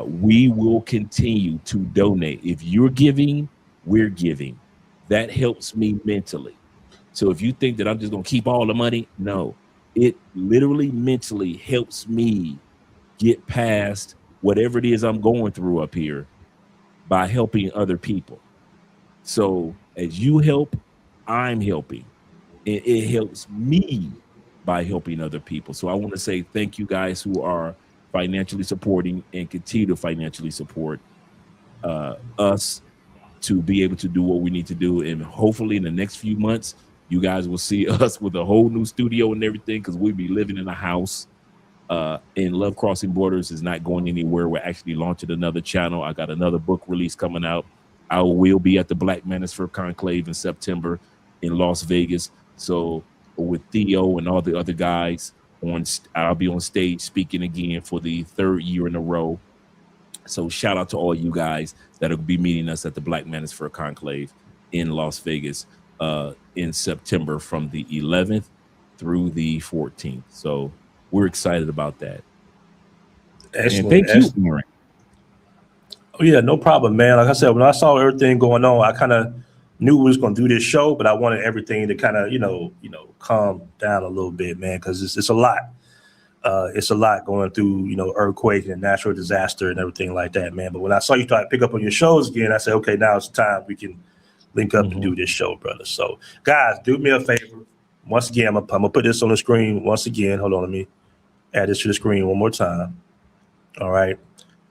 We will continue to donate. If you're giving, we're giving. That helps me mentally. So if you think that I'm just going to keep all the money, no, it literally mentally helps me get past whatever it is I'm going through up here by helping other people. So as you help, I'm helping. And it helps me by helping other people. So I want to say thank you guys who are financially supporting and continue to financially support us to be able to do what we need to do. And hopefully in the next few months, you guys will see us with a whole new studio and everything, because we'll be living in a house. And Love Crossing Borders is not going anywhere. We're actually launching another channel. I got another book release coming out. I will be at the Black Manosphere Conclave in September in Las Vegas. So with Theo and all the other guys, I'll be on stage speaking again for the 3rd year in a row. So shout out to all you guys that will be meeting us at the Black Manosphere Conclave in Las Vegas in September from the 11th through the 14th. So we're excited about that.
Excellent.
And thank you, Aaron.
Oh yeah, no problem, man. Like I said, when I saw everything going on, I kind of knew we was going to do this show, but I wanted everything to kind of, calm down a little bit, man, because it's a lot. It's a lot going through, earthquake and natural disaster and everything like that, man. But when I saw you try to pick up on your shows again, I said, okay, now it's time we can link up and do this show, brother. So, guys, do me a favor. Once again, I'm gonna put this on the screen once again. Hold on, let me add this to the screen one more time. All right.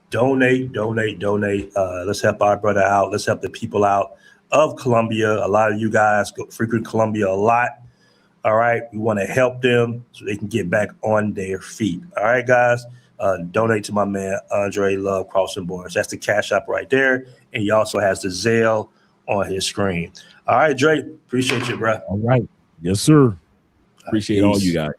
Donate. Let's help our brother out. Let's help the people out of Colombia. A lot of you guys frequent Colombia a lot. All right. We want to help them so they can get back on their feet. All right, guys. Donate to my man, Andre Love Crossing Borders. That's the Cash App right there. And he also has the Zelle on his screen. All right, Dre. Appreciate you, bro.
All right. Yes, sir. Appreciate all you guys.